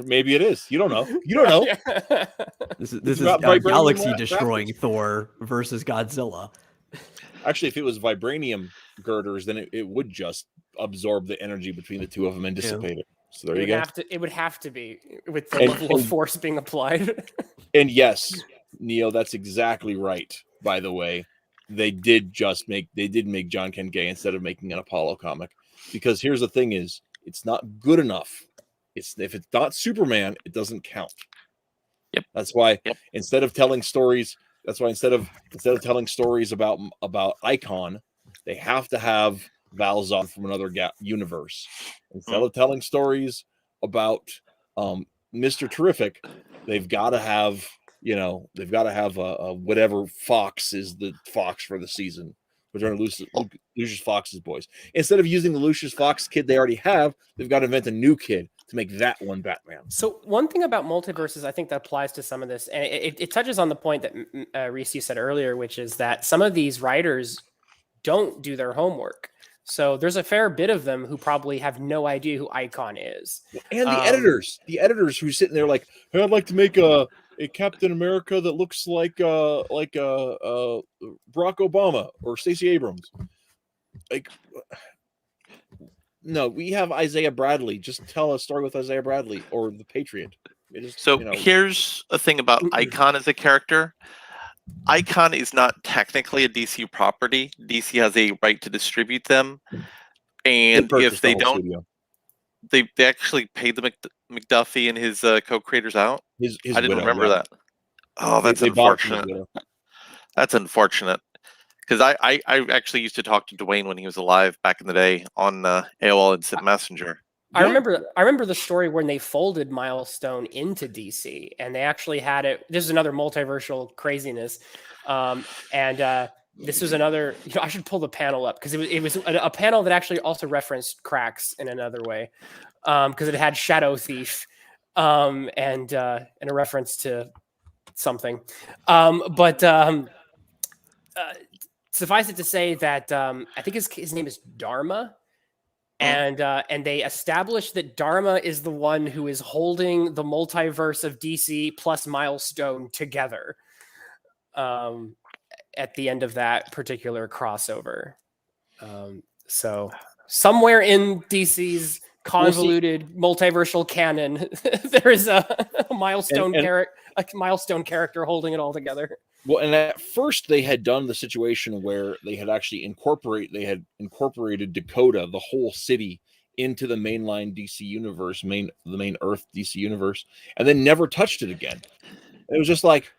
maybe it is. You don't know. You don't know. Yeah. This It's is about vibranium galaxy destroying Thor versus Godzilla. Actually, if it was vibranium girders, then it would just absorb the energy between the two of them and dissipate it. So there you go. It would have to be with the And- level of force being applied. And yes, Neo, that's exactly right. By the way, they did make John Ken gay instead of making an Apollo comic, because here's the thing: is it's not good enough. If it's not Superman, it doesn't count. Yep. That's why Yep. instead of telling stories telling stories about Icon, they have to have Valzon from another universe. Instead of telling stories about Mr. Terrific, they've got to have a whatever Fox is the Fox for the season. Which are Lucius Fox's boys. Instead of using the Lucius Fox kid they already have, they've got to invent a new kid to make that one Batman. So one thing about multiverses, I think that applies to some of this, and it touches on the point that Reese, you said earlier, which is that some of these writers don't do their homework. So there's a fair bit of them who probably have no idea who Icon is. And the editors who are sitting there like, hey, I'd like to make a Captain America that looks like Barack Obama or Stacey Abrams. Like, no, we have Isaiah Bradley. Just tell a story with Isaiah Bradley or the Patriot. Here's a thing about Icon as a character. Icon is not technically a DC property. DC has a right to distribute them, and if they don't, they actually paid the McDuffie and his co-creators out. His I didn't widow, remember yeah. that. Oh, that's They bought his unfortunate. widow. That's unfortunate. Because I actually used to talk to Dwayne when he was alive back in the day on AOL Instant Messenger. I remember the story when they folded Milestone into DC, and they actually had it. This is another multiversal craziness, and this was another. I should pull the panel up because it was a panel that actually also referenced cracks in another way, because it had Shadow Thief, and a reference to something, suffice it to say that I think his name is Dharma. And they established that Dharma is the one who is holding the multiverse of DC plus Milestone together at the end of that particular crossover. So somewhere in DC's convoluted multiversal canon, there is a Milestone character holding it all together. Well, and at first they had done the situation where they had actually incorporated Dakota, the whole city, into the mainline DC universe, the main Earth DC universe, and then never touched it again. It was just like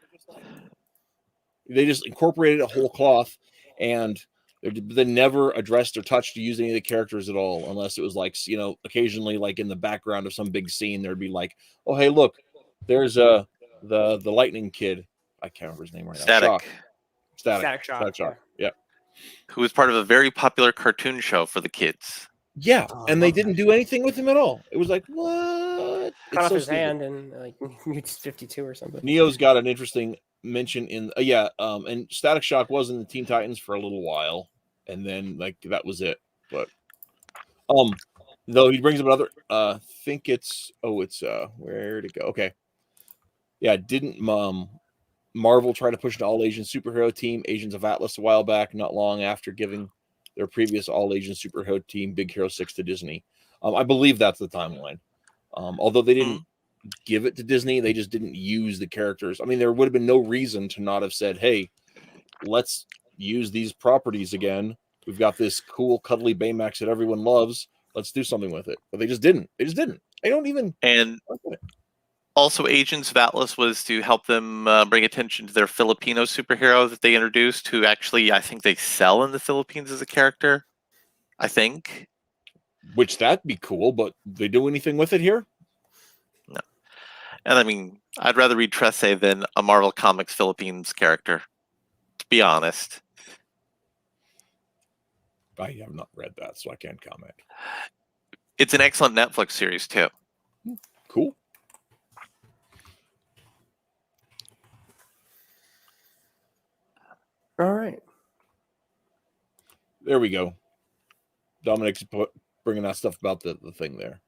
they just incorporated a whole cloth, and they never addressed or touched or used any of the characters at all, unless it was like, occasionally like in the background of some big scene, there'd be like, oh hey, look, there's the Lightning Kid. I can't remember his name right now. Static Shock. Yeah. Who was part of a very popular cartoon show for the kids. Yeah, and they didn't do anything with him at all. It was like, what? Cut off his hand and like Mutants 52 or something. Neo's got an interesting mention in and Static Shock was in the Teen Titans for a little while, and then like that was it. But though he brings up another think it's where to go? Okay. Yeah, didn't Marvel try to push an all-Asian superhero team, Agents of Atlas, a while back, not long after giving their previous all-Asian superhero team, Big Hero 6, to Disney. I believe that's the timeline. Although they didn't give it to Disney, they just didn't use the characters. I mean, there would have been no reason to not have said, hey, let's use these properties again. We've got this cool, cuddly Baymax that everyone loves. Let's do something with it. But they just didn't. They don't even... And... Also, Agents of Atlas was to help them bring attention to their Filipino superhero that they introduced, who actually, I think they sell in the Philippines as a character. I think. Which that'd be cool, but they do anything with it here? No. And I mean, I'd rather read Trece than a Marvel Comics Philippines character, to be honest. I have not read that, so I can't comment. It's an excellent Netflix series, too. Cool. All right. There we go. Dominic's bringing that stuff about the thing there.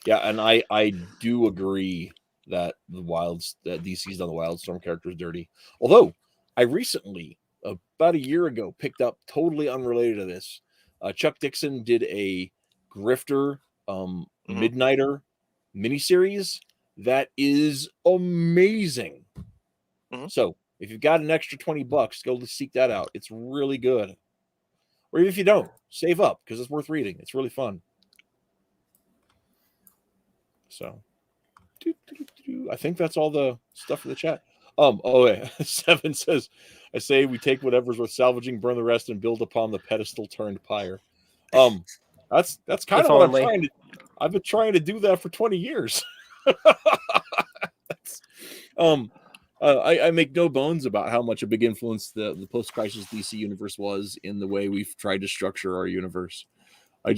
Yeah, and I do agree that that DC's done the Wildstorm characters dirty. Although I recently, about a year ago, picked up, totally unrelated to this. Chuck Dixon did a Grifter Midnighter miniseries that is amazing. Mm-hmm. So if you've got an extra $20, go seek that out. It's really good. Or even if you don't, save up because it's worth reading. It's really fun. So, I think that's all the stuff for the chat. Yeah. Seven says, I say we take whatever's worth salvaging, burn the rest, and build upon the pedestal turned pyre. That's kind of what I'm trying to. I've been trying to do that for 20 years. I make no bones about how much a big influence the post-crisis DC universe was in the way we've tried to structure our universe. I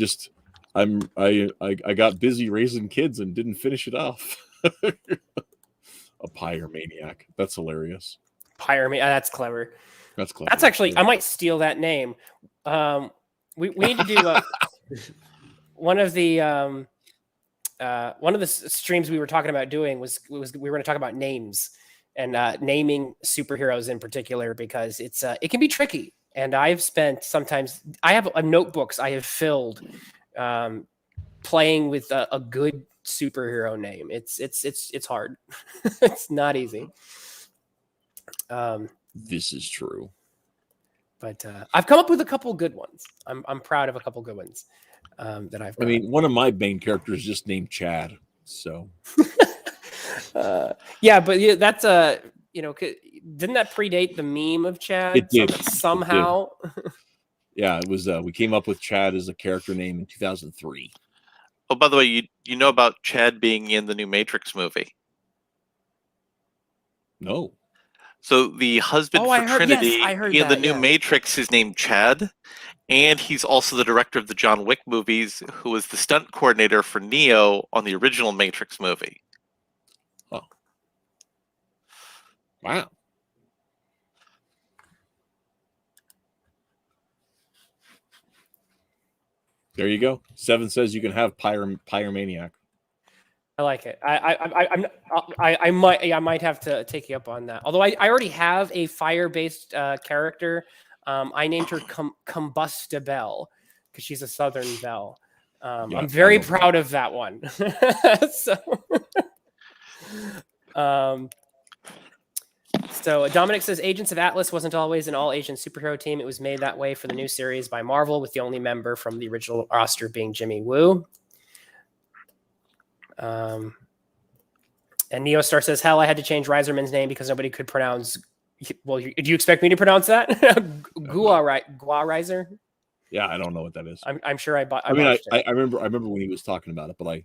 got busy raising kids and didn't finish it off. A pyre maniac. That's hilarious. Pyre maniac. That's clever. That's clever. That's actually. I might steal that name. We need to do one of the streams we were talking about doing was we were going to talk about names. And naming superheroes in particular, because it can be tricky. And I have notebooks I have filled playing with a good superhero name. It's hard. It's not easy. This is true. But I've come up with a couple good ones. I'm proud of a couple good ones that I've got. I mean, one of my main characters is just named Chad. So. That's didn't that predate the meme of Chad? It did. Somehow. It did. Yeah, it was. We came up with Chad as a character name in 2003. Oh, by the way, you know about Chad being in the new Matrix movie? No. So the husband Oh, for I heard- yes, Trinity I heard in the that, new yeah. Matrix is named Chad, and he's also the director of the John Wick movies, who was the stunt coordinator for Neo on the original Matrix movie. Wow. There you go. 7 says you can have Pyromaniac. I like it. I might have to take you up on that. Although I already have a fire-based character. I named her Combustibelle because she's a Southern belle. Yeah, I'm very I know. proud of that one. So Dominic says Agents of Atlas wasn't always an all-Asian superhero team. It was made that way for the new series by Marvel, with the only member from the original roster being Jimmy Woo. And Neostar says, hell, I had to change Reiserman's name because nobody could pronounce. Well, do you expect me to pronounce that? Gua-Reiser? Yeah, I don't know what that is. I'm sure I bought. I remember when he was talking about it, but I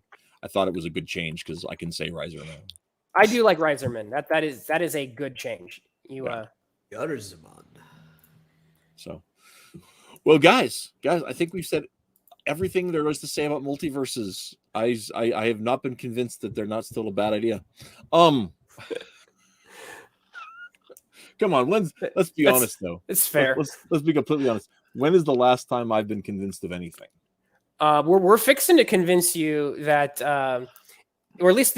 thought it was a good change because I can say Reiser now. I do like Reiserman. That is a good change. So, well, guys, I think we've said everything there was to say about multiverses. I have not been convinced that they're not still a bad idea. Come on, let's be honest though. It's fair. Let's be completely honest. When is the last time I've been convinced of anything? We're fixing to convince you that, or at least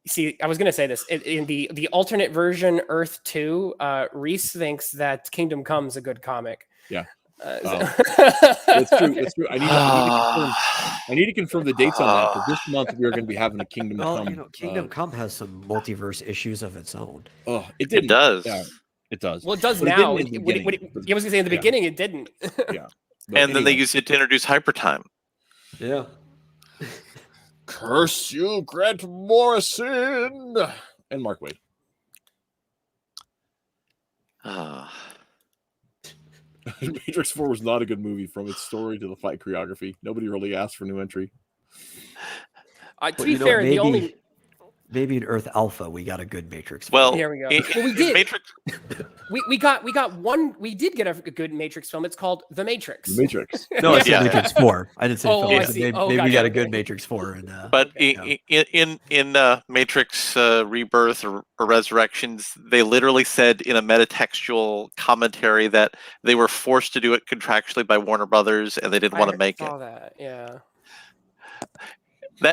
see, I was going to say this in the alternate version, Earth 2. Reese thinks that Kingdom Come is a good comic. Yeah. It's true. It's true. I need to confirm the dates on that. But this month we are going to be having a Kingdom Come. Kingdom Come has some multiverse issues of its own. Oh, It does. Yeah, it does. Well, it does But now. it didn't in the beginning. I was going to say in the beginning, it didn't. Yeah. But And then they anyway. used it to introduce hypertime. Yeah. Curse you, Grant Morrison and Mark Waid. Matrix 4 was not a good movie from its story to the fight choreography. Nobody really asked for new entry. To be fair, the only maybe in Earth Alpha we got a good Matrix. Well, here we go. well, we did. Matrix. We got one. We did get a good Matrix film. It's called The Matrix. The Matrix. No, I said Yeah. Matrix 4. I didn't say Oh, film. I I said see. maybe, Oh, maybe we gotcha. got a good Matrix 4. And, But okay. in Matrix Rebirth or Resurrections, they literally said in a metatextual commentary that they were forced to do it contractually by Warner Brothers, and they didn't want to make it. Saw that. Yeah.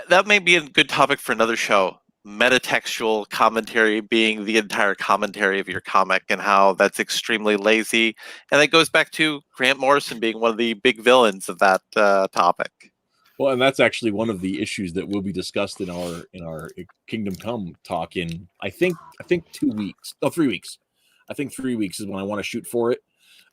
That may be a good topic for another show. Metatextual commentary being the entire commentary of your comic, and how that's extremely lazy. And that goes back to Grant Morrison being one of the big villains of that topic. Well, and that's actually one of the issues that will be discussed in our Kingdom Come talk in I think 2 weeks. Oh, 3 weeks. I think 3 weeks is when I want to shoot for it.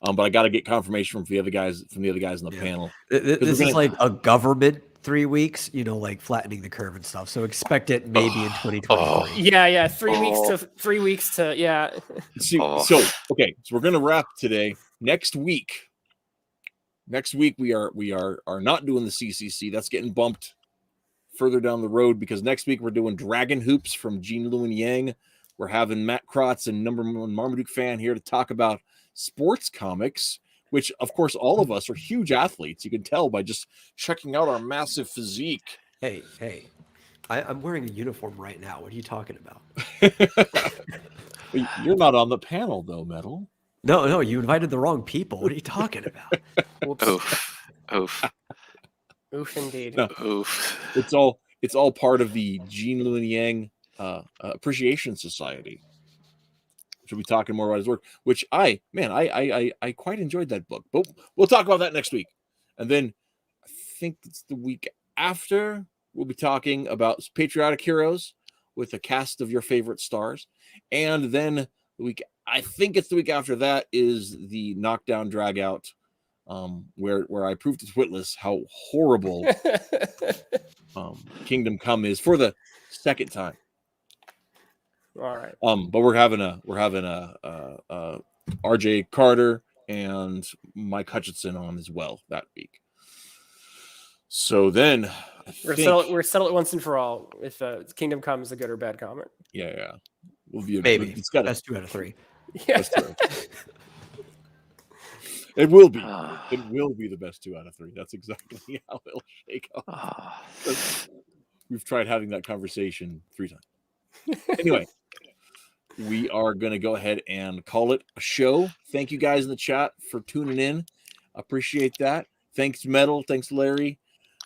But I got to get confirmation from the other guys in the panel. This is like a government 3 weeks, like flattening the curve and stuff. So expect it maybe in 2023. Yeah. 3 weeks to yeah. So okay, so we're gonna wrap today. Next week we are not doing the CCC. That's getting bumped further down the road because next week we're doing Dragon Hoops from Gene Luen Yang. We're having Matt Krotz and number one Marmaduke fan here to talk about sports comics, which of course all of us are huge athletes. You can tell by just checking out our massive physique. Hey, I'm wearing a uniform right now. What are you talking about? You're not on the panel though, Metal. No, you invited the wrong people. What are you talking about? Oof indeed. No, Oof. It's all part of the Gene Luen Yang Appreciation Society. We'll be talking more about his work, which I quite enjoyed that book. But we'll talk about that next week. And then I think it's the week after we'll be talking about Patriotic Heroes with a cast of your favorite stars. And then I think it's the week after that is the Knockdown Dragout, where I proved to Twitless how horrible Kingdom Come is for the second time. All right. But we're having a RJ Carter and Mike Hutchinson on as well that week. So then We're settled once and for all if Kingdom Come is a good or bad comic. Yeah. will be Maybe. it's got That's 2 out of 3. Yeah. It will be. It will be the best 2 out of 3. That's exactly how it'll shake out. We've tried having that conversation 3 times. Anyway, we are going to go ahead and call it a show. Thank you guys in the chat for tuning in. Appreciate that. Thanks, Metal. Thanks, Larry,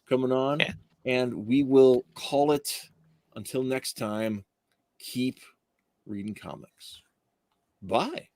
coming on. Yeah. And we will call it until next time. Keep reading comics. Bye.